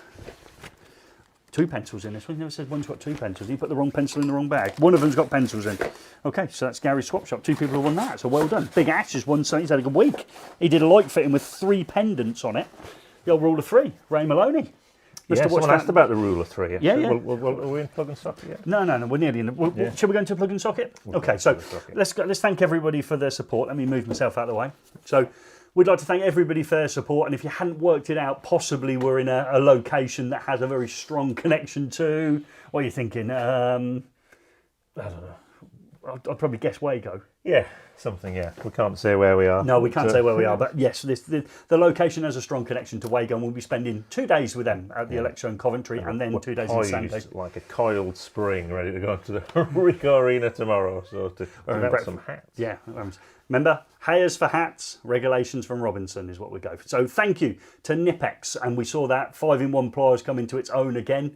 2 pencils in this one. He never said one's got 2 pencils. You put the wrong pencil in the wrong bag. One of them's got pencils in. Okay, so that's Gary's Swap Shop. 2 people have won that, so well done. Big Ash has won, so he's had a good week. He did a light fitting with 3 pendants on it. The old rule of 3, Ray Maloney. Yeah, someone asked about the rule of 3. Yeah, yeah. Are we in plug and socket yet? No, we're nearly in. Should we go into plug and socket? Okay, so let's thank everybody for their support. Let me move myself out of the way. So we'd like to thank everybody for their support. And if you hadn't worked it out, possibly we're in a location that has a very strong connection to. What are you thinking? I don't know. I'd probably guess Wago. Yeah, something, yeah. We can't say where we are. No, we can't say where we are, but yes, the location has a strong connection to Wago, and we'll be spending 2 days with them at the ELEX Show in Coventry, and then 2 days in Sandy. Like a coiled spring, ready to go to the Rico Arena tomorrow. So to have some hats. Yeah, remember, Hayers for hats, regulations from Robinson is what we go for. So thank you to Nipex, and we saw that 5-in-1 pliers come into its own again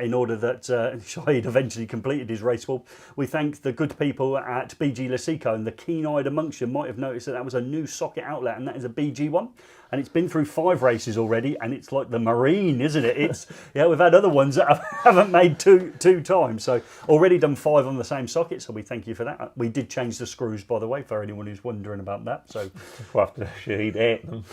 in order that Shahid eventually completed his race ball. We thank the good people at BG Lasico, and the keen-eyed amongst you might have noticed that was a new socket outlet, and that is a BG one. And it's been through 5 races already, and it's like the Marine, isn't it? It's we've had other ones that haven't made two times. So already done 5 on the same socket, so we thank you for that. We did change the screws, by the way, for anyone who's wondering about that. So after Shahid ate them.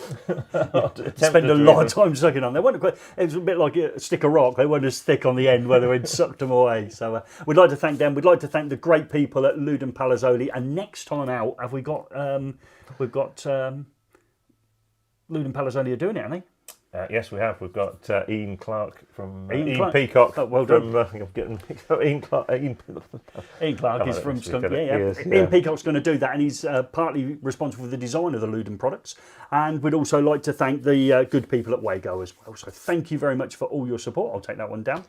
Spend a lot of time sucking on them. It was a bit like a stick of rock. They weren't as thick on the end where they would sucked them away. So we'd like to thank them. We'd like to thank the great people at Luden Palazzoli. And next time out, have we got we've got Luden Palazzoli are doing it, haven't they? Yes, we have. We've got Ian Clark from Ian Peacock. Oh, well done. I'm getting Ian Clark. Ian Clark is from Scunthorpe. Yeah. Ian Peacock's going to do that, and he's partly responsible for the design of the Luden products. And we'd also like to thank the good people at Wago as well. So thank you very much for all your support. I'll take that one down.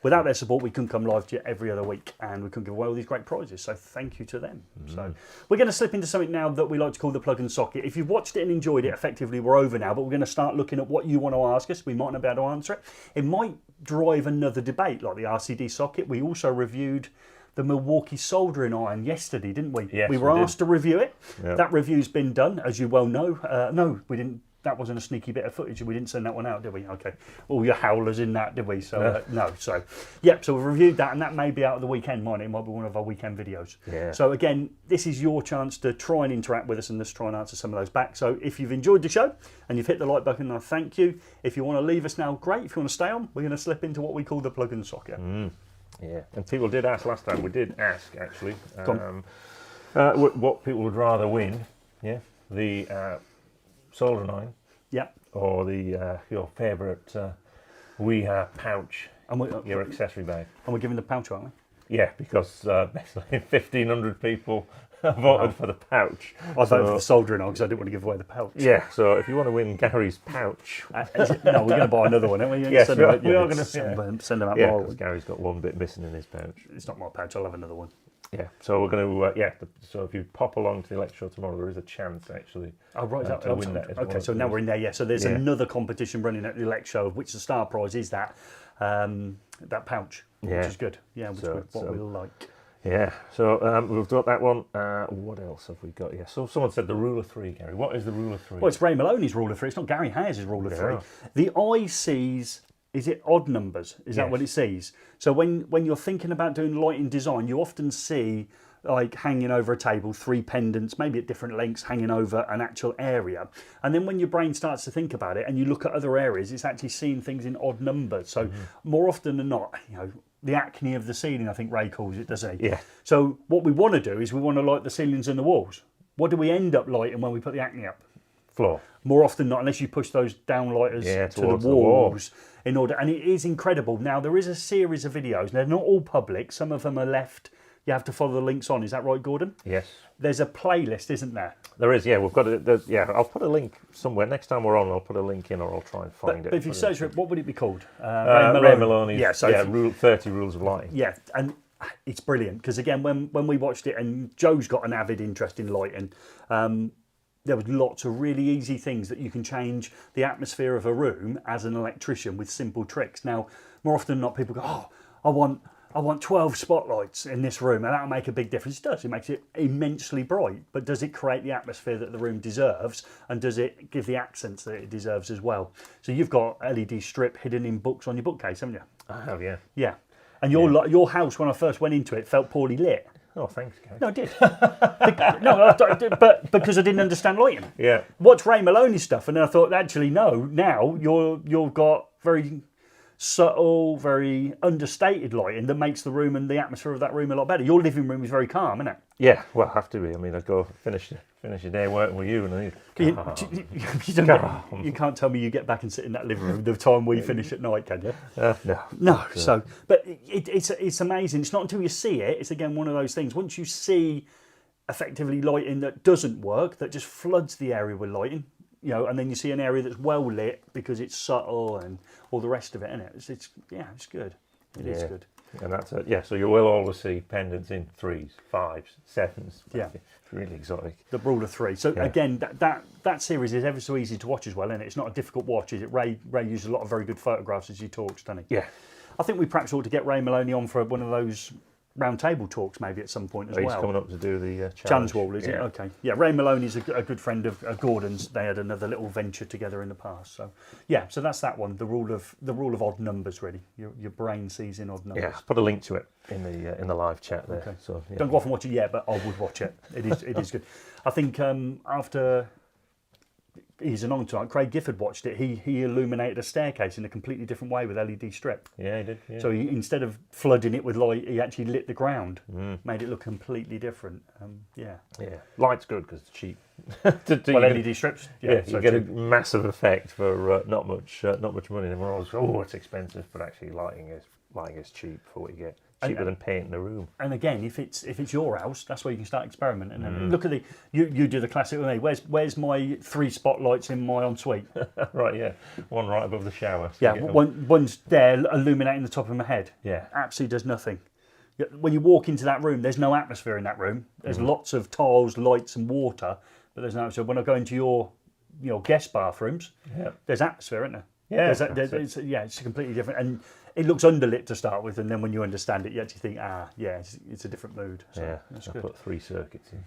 Without their support, we couldn't come live to you every other week, and we couldn't give away all these great prizes. So thank you to them. So we're going to slip into something now that we like to call the plug and socket. If you've watched it and enjoyed it, effectively we're over now, but we're going to start looking at what you want to ask us. We might not be able to answer it. It might drive another debate, like the RCD socket. We also reviewed the Milwaukee soldering iron yesterday, didn't we? Yes, we were asked to review it. Yep. That review's been done, as you well know. No, we didn't. That wasn't a sneaky bit of footage. We didn't send that one out, did we? Okay. All your howlers in that, did we? So no. So yep. So we've reviewed that, and that may be out of the weekend, mightn't it? It might be one of our weekend videos. Yeah. So again, this is your chance to try and interact with us and just try and answer some of those back. So if you've enjoyed the show and you've hit the like button, I thank you. If you want to leave us now, great. If you want to stay on, we're going to slip into what we call the plug and socket. Yeah, and people did ask last time. We did ask actually what people would rather win. Yeah, the soldering iron. Yeah. Or the your favourite pouch, your accessory bag. And we're giving the pouch, aren't we? Yeah, because basically 1,500 people voted for the pouch. I voted for the soldering iron because I didn't want to give away the pouch. Yeah, so if you want to win Gary's pouch... No, we're going to buy another one, aren't we? Yes, we are going to send them out. Yeah, because Gary's got one bit missing in his pouch. It's not my pouch, I'll have another one. Yeah, so we're going to, so if you pop along to the ELEX Show tomorrow, there is a chance actually to win that. Okay, so now we're in there, yeah. So there's another competition running at the ELEX Show, of which the star prize is that pouch, which is good. Yeah, which is what we like. Yeah, so we've got that one. What else have we got? Yeah, so someone said the rule of 3, Gary. What is the rule of 3? Well, it's Ray Maloney's rule of 3. It's not Gary Hayes' rule of 3. The eye sees... Is it odd numbers? Is that what it sees? So when you're thinking about doing lighting design, you often see like hanging over a table, 3 pendants, maybe at different lengths, hanging over an actual area. And then when your brain starts to think about it and you look at other areas, it's actually seeing things in odd numbers. So more often than not, you know, the acne of the ceiling, I think Ray calls it, doesn't he? Yeah. So what we want to do is we want to light the ceilings and the walls. What do we end up lighting when we put the acne up? Floor. More often not, unless you push those downlighters to the walls in order. And it is incredible. Now, there is a series of videos. They're not all public. Some of them are left. You have to follow the links on. Is that right, Gordon? Yes. There's a playlist, isn't there? There is, yeah. We've got it. Yeah, I'll put a link somewhere. Next time we're on, I'll put a link in, or I'll try and find it. But if you search for it, what would it be called? Ray Maloney's, yeah, so 30 Rules of Lighting. Yeah, and it's brilliant because again, when we watched it, and Joe's got an avid interest in lighting, there was lots of really easy things that you can change the atmosphere of a room as an electrician with simple tricks. Now, more often than not, people go, "Oh, I want 12 spotlights in this room, and that'll make a big difference." It does. It makes it immensely bright, but does it create the atmosphere that the room deserves, and does it give the accents that it deserves as well? So you've got LED strip hidden in books on your bookcase, haven't you? I have, yeah. Yeah. And your house, when I first went into it, felt poorly lit. Oh, thanks, Gary. No, I did. But because I didn't understand lighting. Yeah. Watch Ray Maloney's stuff, and then I thought, actually, no. Now you've got very subtle, very understated lighting that makes the room and the atmosphere of that room a lot better. Your living room is very calm, isn't it? Yeah, well, I have to be. I mean, I go finish your day working with you, and I You can't tell me you get back and sit in that living room the time we finish at night, can you? No. No. So, but it's amazing. It's not until you see it. It's again one of those things. Once you see effectively lighting that doesn't work, that just floods the area with lighting, you know, and then you see an area that's well lit because it's subtle and all the rest of it, innit? It's good. It is good. And that's it. Yeah, so you will always see pendants in 3s, 5s, 7s. Yeah. It's really exotic. The rule of 3. So again, that series is ever so easy to watch as well, isn't it? It's not a difficult watch, is it? Ray uses a lot of very good photographs as he talks, doesn't he? Yeah. I think we perhaps ought to get Ray Maloney on for one of those round table talks maybe at some point as well. He's coming up to do the challenge wall, is it? Okay. Yeah, Ray Maloney's a good friend of Gordon's. They had another little venture together in the past. So yeah, so that's that one. The rule of odd numbers, really. Your brain sees in odd numbers. Yeah, put a link to it in the live chat there. Okay. So yeah. Don't go off and watch it yet, but I would watch it. It is good. I think after he's an on tonight, Craig Gifford watched it. He illuminated a staircase in a completely different way with LED strip. Yeah, he did. Yeah. So instead of flooding it with light, he actually lit the ground, made it look completely different. Yeah. Light's good because it's cheap. LED strips. Yeah, so you get a massive effect for not much money. And we're always it's expensive, but actually lighting is cheap for what you get. Cheaper than painting a room. And again, if it's your house, that's where you can start experimenting. And look at you do the classic with me. Where's my 3 spotlights in my ensuite? Right, yeah, one right above the shower. So yeah, one's there illuminating the top of my head. Yeah, absolutely does nothing. When you walk into that room, there's no atmosphere in that room. There's lots of tiles, lights, and water, but there's no atmosphere. When I go into your guest bathrooms, there's atmosphere, isn't there? Yeah, it's completely different, and it looks underlit to start with, and then when you understand it, you actually think, it's a different mood. So yeah, that's I good. put 3 circuits in.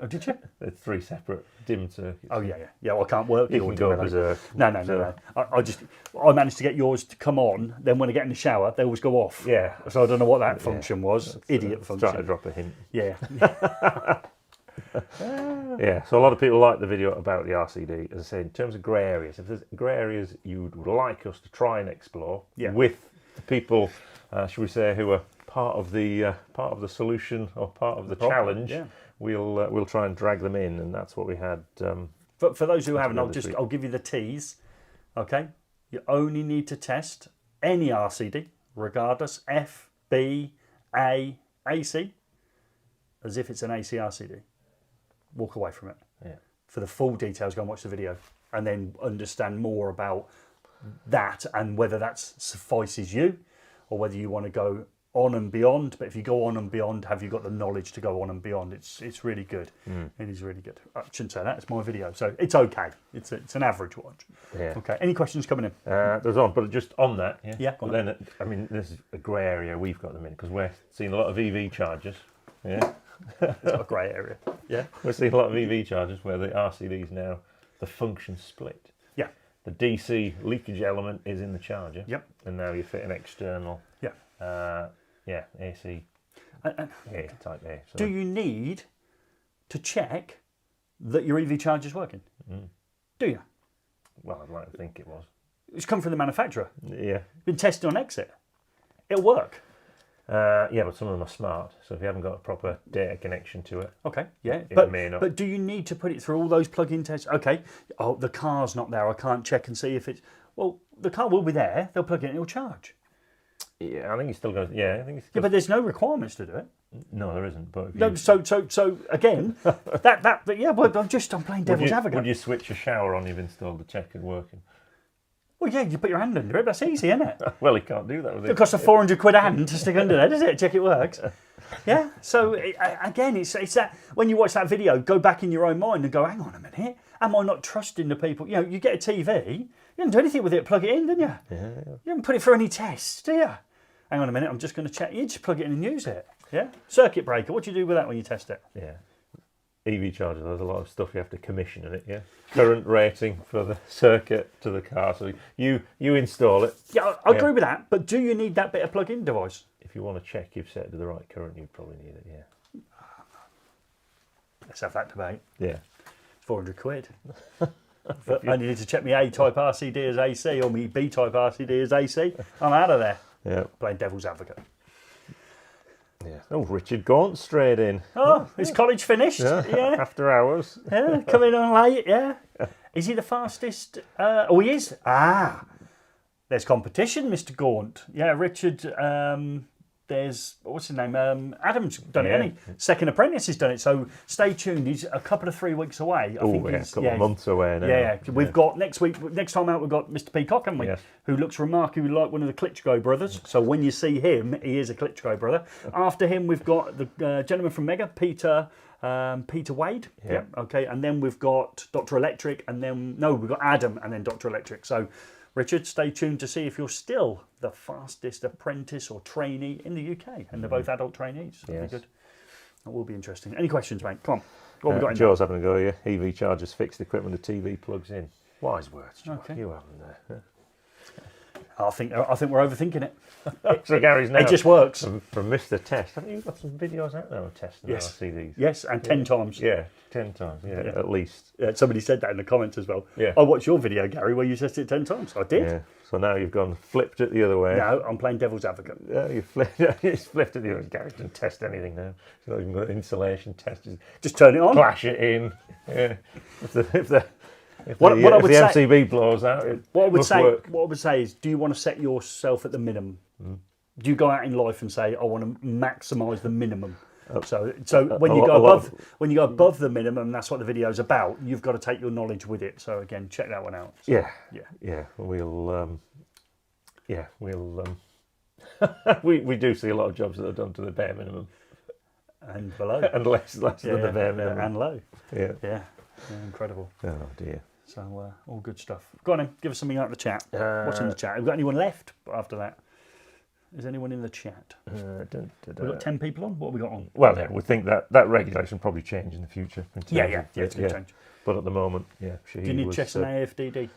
Oh, did you? There's 3 separate dim circuits. Oh yeah. Well, I can't work. You can go berserk. No. I managed to get yours to come on. Then when I get in the shower, they always go off. Yeah. So I don't know what that function was. Idiot function. Try to drop a hint. Yeah. Yeah, so a lot of people like the video about the RCD. As I say, in terms of grey areas, if there's grey areas you would like us to try and explore with the people, should we say, who are part of the solution or part of the challenge, we'll try and drag them in, and that's what we had. For those who haven't, I'll give you the tease. Okay, you only need to test any RCD, regardless F, B, A, AC, as if it's an AC RCD. Walk away from it. Yeah. For the full details, go and watch the video, and then understand more about that and whether that suffices you, or whether you want to go on and beyond. But if you go on and beyond, have you got the knowledge to go on and beyond? It's really good. It is really good. I shouldn't say that. It's my video, so it's okay. It's an average watch. Yeah. Okay. Any questions coming in? There's on, but just on that. Yeah. But then, I mean, this is a grey area we've got them in because we're seeing a lot of EV chargers. Yeah. It's not a grey area. Yeah. We're seeing a lot of EV chargers where the RCDs now, the function split. Yeah. The DC leakage element is in the charger. Yep. And now you fit an external. Yeah. AC. Yeah, type A. Do you need to check that your EV charger's working? Do you? Well, I'd like to think it was. It's come from the manufacturer. Yeah. Been tested on exit. It'll work. Yeah, but some of them are smart, so if you haven't got a proper data connection to it, Okay, yeah, it may not. but do you need to put it through all those plug-in tests? Okay, oh, the car's not there, I can't check and see if it's... Well, the car will be there, they'll plug it in, it'll charge. Yeah, I think he's still going to... Yeah, I think he's... Yeah, but there's no requirements to do it. No, there isn't, but... If No, you, so again, yeah, well, I'm playing devil's advocate. Would you switch a shower on you've installed to check it working? Well, yeah, you put your hand under it, that's easy, isn't it? Well, he can't do that with it. It costs a £400 hand to stick under there, does it? Check it works. Yeah, so again, it's that, when you watch that video, go back in your own mind and go, hang on a minute, am I not trusting the people? You know, you get a TV, you didn't do anything with it, plug it in, didn't you? Yeah. You haven't put it through any tests, do you? Hang on a minute, I'm just going to check. You just plug it in and use it. Yeah? Circuit breaker, what do you do with that when you test it? Yeah. EV charger, there's a lot of stuff you have to commission in it, yeah? Current rating for the circuit to the car, so you install it. Yeah, I agree with that, but do you need that bit of plug-in device? If you want to check you've set it to the right current, you probably need it, yeah. Let's have that debate. Yeah. £400. But I need to check my A-type RCD as AC or my B-type RCD as AC. I'm out of there. Yeah. Playing devil's advocate. Yeah. Oh, Richard Gaunt straight in. Oh, is college finished? Yeah. After hours. Yeah, coming on late, yeah. Is he the fastest? Oh, he is. Ah, there's competition, Mr. Gaunt. Yeah, Richard, there's, what's his name? Adam's done it, hasn't he? Second Apprentice has done it, so stay tuned. He's a couple of 3 weeks away. Oh, yeah, a couple of months away now. Yeah. We've got next time out, we've got Mr. Peacock, haven't we? Yes. Who looks remarkably like one of the Klitschko brothers. So when you see him, he is a Klitschko brother. After him, we've got the gentleman from Mega, Peter Wade. Yeah. Okay, and then we've got Dr. Electric, and then, no, we've got Adam, and then Dr. Electric. So, Richard, stay tuned to see if you're still the fastest apprentice or trainee in the UK. And they're both adult trainees. So that'll be good. That will be interesting. Any questions, mate? Come on. What have we got in Joe's having a go, yeah. EV chargers, fixed equipment, the TV plugs in. Wise words, Joe. Okay. You haven't there. I think we're overthinking it. So Gary's now... It just works. From Mr. Test. Haven't you got some videos out there of testing Yes. RCDs? Yes, and 10 times. Yeah, 10 times, at least. Yeah, somebody said that in the comments as well. Yeah. I watched your video, Gary, where you tested it 10 times. I did. Yeah. So now you've flipped it the other way. No, I'm playing devil's advocate. Yeah, you flipped it the other way. Gary doesn't test anything now. He's not even got insulation test. Just turn it on. Flash it in. Yeah. If the MCB blows out, what I would say is, do you want to set yourself at the minimum? Do you go out in life and say, I want to maximise the minimum? So when you go above the minimum, that's what the video is about. You've got to take your knowledge with it. So again, check that one out. So, yeah. We do see a lot of jobs that are done to the bare minimum and below, and less than the bare minimum and low. Yeah, incredible. Oh dear. So all good stuff. Go on then, give us something out of the chat. What's in the chat? Have we got anyone left after that? Is anyone in the chat? We've got 10 people on? What have we got on? Well, yeah, we think that regulation will probably change in the future. It's going to change. But at the moment, Shahid do you need checks and AFDD?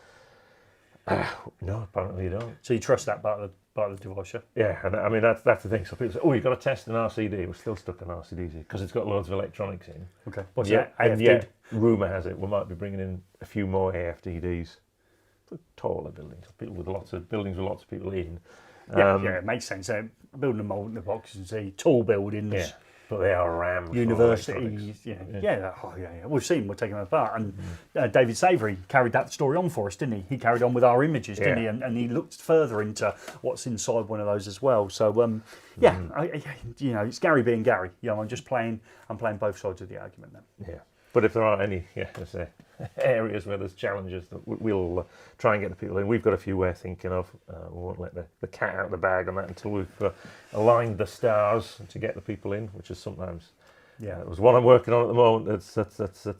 No, apparently you don't. So you trust that part of the device, yeah? Yeah, and I mean, that's the thing. So people say, you've got to test an RCD. We're still stuck on RCDs because it's got loads of electronics in. Okay. What's that? And yet, rumour has it, we might be bringing in a few more AFDDs for taller buildings, buildings with lots of people in. It makes sense. Building a mould in the boxes, see tall buildings. Yeah, but they are rammed. Universities. We've seen. We're taking them apart. And David Savoury carried that story on for us, didn't he? He carried on with our images, didn't he? And he looked further into what's inside one of those as well. So it's Gary being Gary. I'm just playing. I'm playing both sides of the argument then. Yeah. But if there are any areas where there's challenges, we'll try and get the people in. We've got a few we're thinking of. We won't let the cat out of the bag on that until we've aligned the stars to get the people in, which is sometimes... Yeah, it was one I'm working on at the moment. That's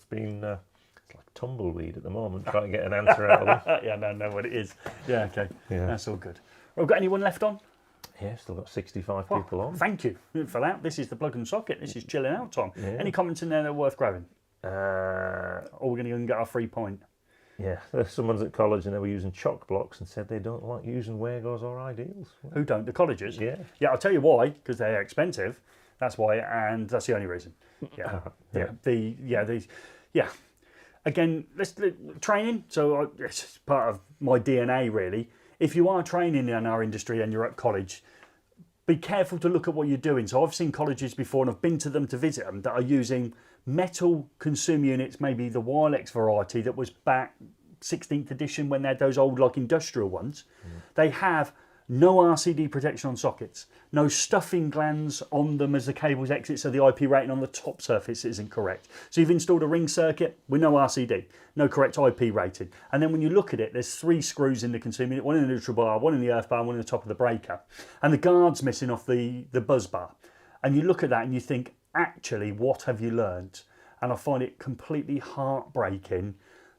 been... it's like tumbleweed at the moment, trying to get an answer out of them. I know what it is. Yeah, okay. Yeah. That's all good. Well, got anyone left on? Yeah, still got 65 people on. Thank you for that. This is the plug and socket. This is chilling out time. Yeah. Any comments in there that are worth grabbing? Or we're going to go and get our 3 point. Yeah, someone's at college and they were using chalk blocks and said they don't like using Wagos or Ideals. Who don't? The colleges? Yeah. Yeah, I'll tell you why, because they're expensive. That's why, and that's the only reason. Yeah, yeah. Again, training. So it's part of my DNA, really. If you are training in our industry and you're at college, be careful to look at what you're doing. So I've seen colleges before, and I've been to them to visit them, that are using metal consumer units, maybe the ELEX variety that was back 16th edition when they had those old like industrial ones. They have no RCD protection on sockets, no stuffing glands on them as the cables exit, so the IP rating on the top surface isn't correct. So you've installed a ring circuit with no RCD, no correct IP rating. And then when you look at it, there's 3 screws in the consumer unit, one in the neutral bar, one in the earth bar, and one in the top of the breaker. And the guard's missing off the buzz bar. And you look at that and you think, actually, what have you learned? And I find it completely heartbreaking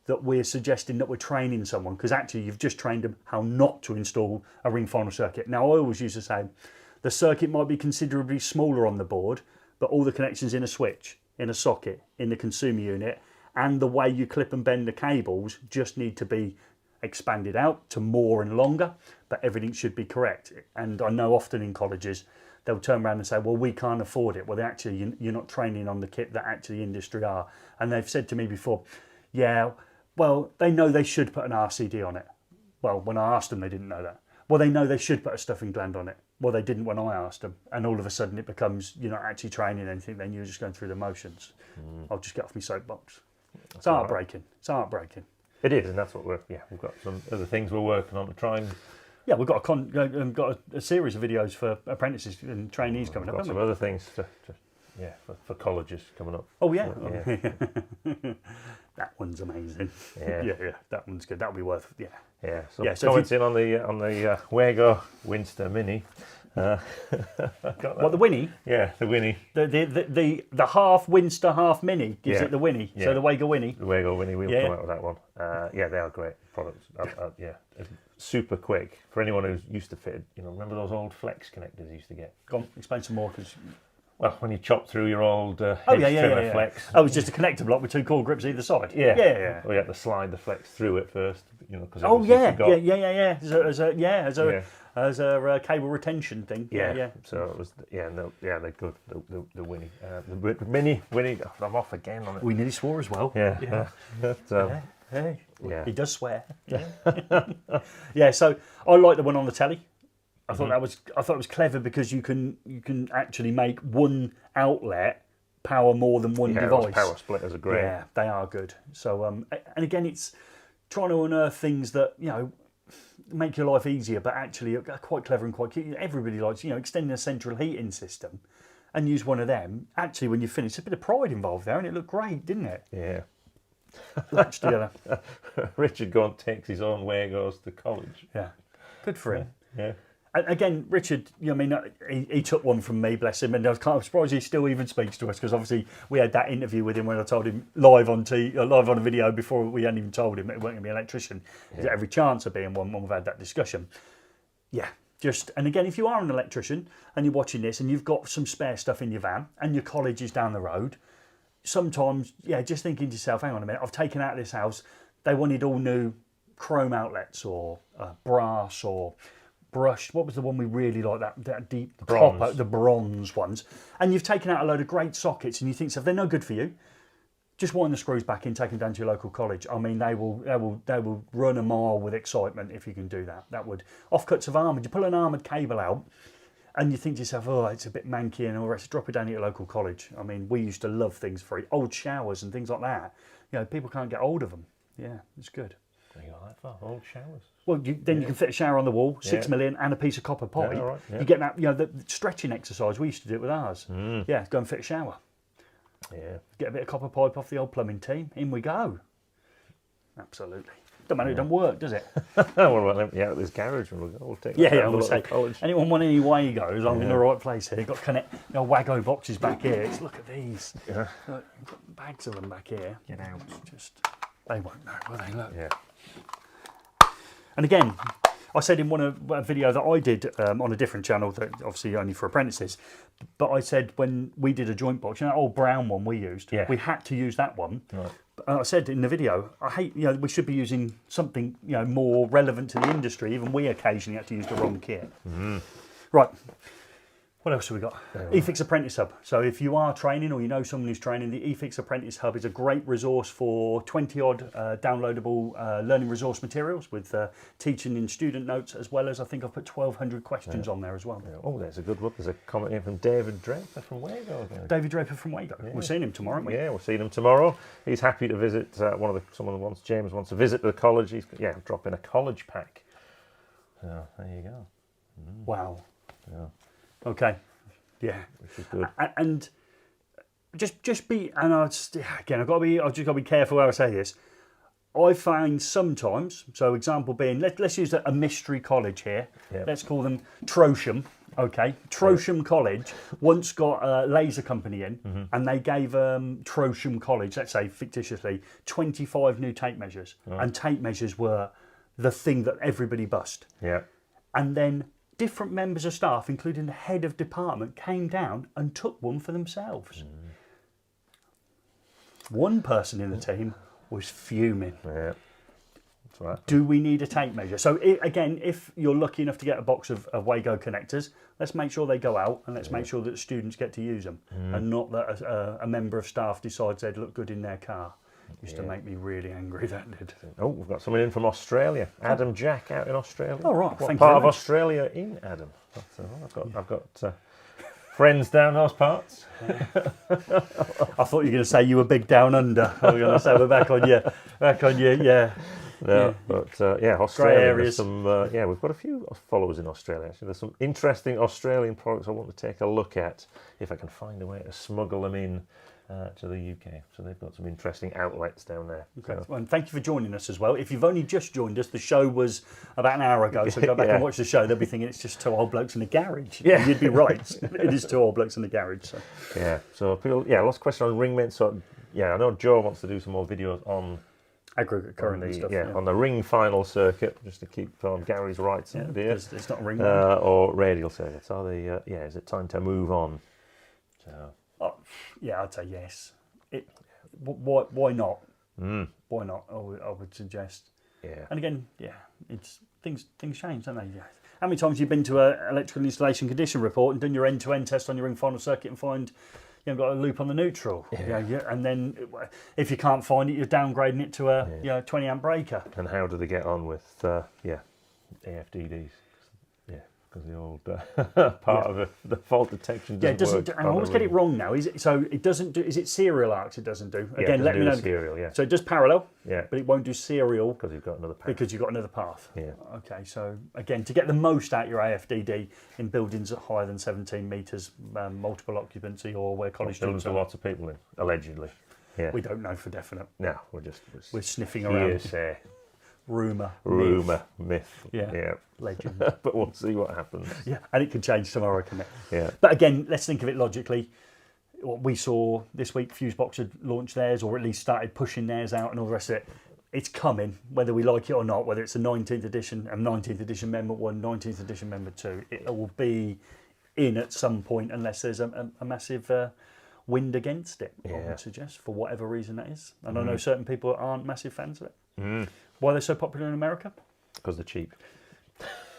that we're suggesting that we're training someone, because actually you've just trained them how not to install a ring final circuit. Now, I always used to say the circuit might be considerably smaller on the board, but all the connections in a switch, in a socket, in the consumer unit, and the way you clip and bend the cables just need to be expanded out to more and longer, but everything should be correct. And I know often in colleges, they'll turn around and say, well, we can't afford it. Well, actually, you're not training on the kit that actually industry are. And they've said to me before, yeah, well, they know they should put an RCD on it. Well, when I asked them, they didn't know that. Well, they know they should put a stuffing gland on it. Well, they didn't when I asked them. And all of a sudden it becomes, you're not actually training anything, then you're just going through the motions. I'll just get off my soapbox. It's heartbreaking. It's heartbreaking. It is, and that's what we've got some other things we're working on to try and... Yeah, we've got a series of videos for apprentices and trainees coming up. Got some other things for colleges coming up. Oh, yeah. Yeah. That one's amazing. Yeah. yeah, that one's good. That'll be worth it. Yeah. So commenting on the Wago Winster Mini. What, the Winnie? Yeah, the Winnie. The half Winster, half Mini gives it the Winnie. Yeah. So the Wago Winnie. The Wago Winnie. We'll come out with that one. Yeah, they are great products. Super quick for anyone who's used to fit. Remember those old flex connectors you used to get? Go on, explain some more. Well, when you chop through your old yeah. flex. Oh, it was just a connector block with 2 core grips either side. Yeah. Well, you had to slide the flex through it first, because yeah. As a cable retention thing. Yeah. So it was they're good. The Winnie, the Mini Winnie. I'm off again on it. We nearly swore as well. Yeah. Hey. Yeah. He does swear. Yeah. So I like the one on the telly. I thought it was clever because you can actually make one outlet power more than one device. Those power splitters are great. Yeah, they are good. So and again, it's trying to unearth things that make your life easier, but actually are quite clever and quite cute. Everybody likes extending a central heating system, and use one of them. Actually, when you finish, there's a bit of pride involved there, and it looked great, didn't it? Yeah. Latched together. Richard Gaunt takes his own Wagos to college. Yeah, good for him. Yeah. And again, Richard, he took one from me, bless him, and I was kind of surprised he still even speaks to us, because obviously we had that interview with him when I told him live on a video before we hadn't even told him that he wasn't going to be an electrician. There's every chance of being one when we've had that discussion. Yeah, and again, if you are an electrician and you're watching this and you've got some spare stuff in your van and your college is down the road, sometimes, just thinking to yourself, hang on a minute, I've taken out this house, they wanted all new chrome outlets or brass or brushed. What was the one we really like? That deep bronze. Copper, the bronze ones. And you've taken out a load of great sockets, and you think, so if they're no good for you, just wind the screws back in, take them down to your local college. I mean, they will run a mile with excitement if you can do that. That would offcuts of armoured. You pull an armoured cable out, and you think to yourself, oh, it's a bit manky and all the rest. Drop it down at your local college. I mean, we used to love things for old showers and things like that. People can't get hold of them. Yeah, it's good. You got that far? Old showers. Well, you can fit a shower on the wall, 6 million, and a piece of copper pipe. Yeah, all right, yeah. You get that, the stretching exercise. We used to do it with ours. Yeah, go and fit a shower. Yeah. Get a bit of copper pipe off the old plumbing team. In we go. Absolutely. Don't matter, it don't work, does it? Well, this garage we'll take that down to the college. Anyone want any Wagos? I'm in the right place here. Got Wago boxes back here. Look at these. Yeah. Look, you've got bags of them back here. Get out. They won't know, will they? Look. Yeah. And again, I said in a video that I did on a different channel, that obviously only for apprentices, but I said when we did a joint box, that old brown one we used, we had to use that one. Right. I said in the video, I hate, we should be using something, more relevant to the industry. Even we occasionally had to use the wrong kit. Right. What else have we got? eFIXX Apprentice Hub. So if you are training or you know someone who's training, the eFIXX Apprentice Hub is a great resource for 20-odd downloadable learning resource materials with teaching and student notes, as well as I think I've put 1,200 questions on there as well. Yeah. Oh, there's a good one. There's a comment here from David Draper from Wago again. David Draper from Wago. Yeah. We're seeing him tomorrow, aren't we? Yeah, we'll see him tomorrow. He's happy to visit James wants to visit the college. He's drop in a college pack. So there you go. Wow. Yeah. Okay. Yeah. Which is good. And just be, and I've just got to be careful how I say this. I find sometimes, so example being, let's use a mystery college here. Yeah. Let's call them Trosham. Okay, Trosham College once got a laser company in, and they gave Trosham College, let's say fictitiously, 25 new tape measures, and tape measures were the thing that everybody bust. Yeah. And then different members of staff, including the head of department, came down and took one for themselves. One person in the team was fuming. Yeah. That's right. Do we need a tape measure? So again, if you're lucky enough to get a box of Wago connectors, let's make sure they go out and let's make sure that students get to use them, and not that a member of staff decides they'd look good in their car. Used to make me really angry, that did. Oh, we've got someone in from Australia. Adam Jack out in Australia. Oh, right. What Thank you part very of much. Australia in Adam? I've got friends down those parts. I thought you were going to say you were big down under. I was going to say we're back on you, yeah. No, but Australia. areas. We've got a few followers in Australia. Actually, there's some interesting Australian products I want to take a look at if I can find a way to smuggle them in to the UK. So they've got some interesting outlets down there. Okay. So. Well, and thank you for joining us as well. If you've only just joined us, the show was about an hour ago, so go back and watch the show. They'll be thinking it's just two old blokes in a garage. Yeah. You'd be right. It is two old blokes in the garage. So. Yeah. So people, lots of questions on ring mains. So I know Joe wants to do some more videos on Aggregate current and stuff. on the ring final circuit, just to keep on Gary's right side here. It's not a ring. Or radial circuits. Are they? Is it time to move on? So. I'd say yes. Why not? Why not? I would suggest. Yeah. And again, it's things change, don't they? Yeah. How many times have you been to an electrical installation condition report and done your end-to-end test on your ring final circuit and find you haven't got a loop on the neutral? And then if you can't find it, you're downgrading it to a 20 amp breaker. And how do they get on with AFDDs? Because the old part of the fault detection doesn't work. And I always get it wrong now. Is it serial arcs it doesn't do? Again, let me know. Serial, So it does parallel, yeah, but it won't do serial because you've got another path. because you've got another path. Yeah. Okay, so again, to get the most out your AFDD in buildings at higher than 17 metres, multiple occupancy, or where college Buildings students with are. lots of people in, allegedly. Yeah. We don't know for definite. No, we're sniffing around. hearsay. Rumour, myth. Yeah. Legend. But we'll see what happens. Yeah, and it can change tomorrow, can it? Yeah. But again, let's think of it logically. What we saw this week, Fusebox had launched theirs, or at least started pushing theirs out, and all the rest of it. It's coming, whether we like it or not. Whether it's a 19th edition, member 1, 19th edition member 2, it will be in at some point, unless there's a massive wind against it. I would suggest, for whatever reason that is. And I know certain people aren't massive fans of it. Why they're so popular in America? Because they're cheap.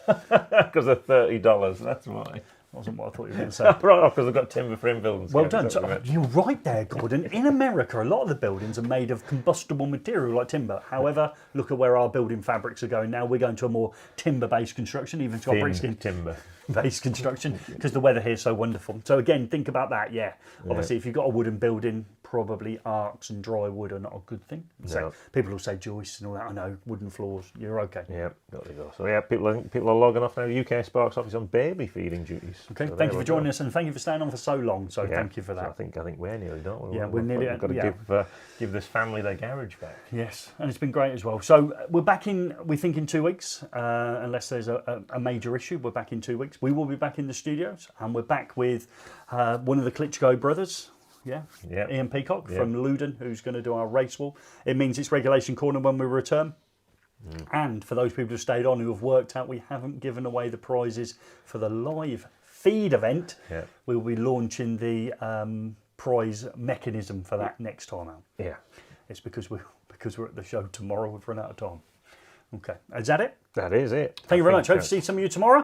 Because they're $30. That's why. Wasn't what I thought you were going to say. Right, because they've got timber frame buildings. Well done. So, you're right there, Gordon. In America, a lot of the buildings are made of combustible material like timber. However, look at where our building fabrics are going now. We're going to a more timber-based construction, even to our brickskin timber-based construction, because the weather here is so wonderful. So again, think about that. Obviously, if you've got a wooden building, probably arcs and dry wood are not a good thing. So people will say joists and all that. I know, wooden floors. You're okay. Yeah, got to go. So people are logging off now. UK Sparks office on baby feeding duties. Okay, so thank you for joining us, and thank you for staying on for so long. So thank you for that. So I think we're nearly done. We're nearly. We've got to give this family their garage back. Yes, and it's been great as well. So we're back in. We think in 2 weeks, unless there's a major issue. We're back in 2 weeks. We will be back in the studios, and we're back with one of the Klitschko brothers. Ian Peacock from Luton, who's going to do our race wall. It means it's regulation corner when we return. And for those people who stayed on, who have worked out, we haven't given away the prizes for the live feed event. We will be launching the prize mechanism for that next time out. It's because we're at the show tomorrow. We've run out of time. Okay, is that it? That is it. Thank you very much. Hope to see some of you tomorrow.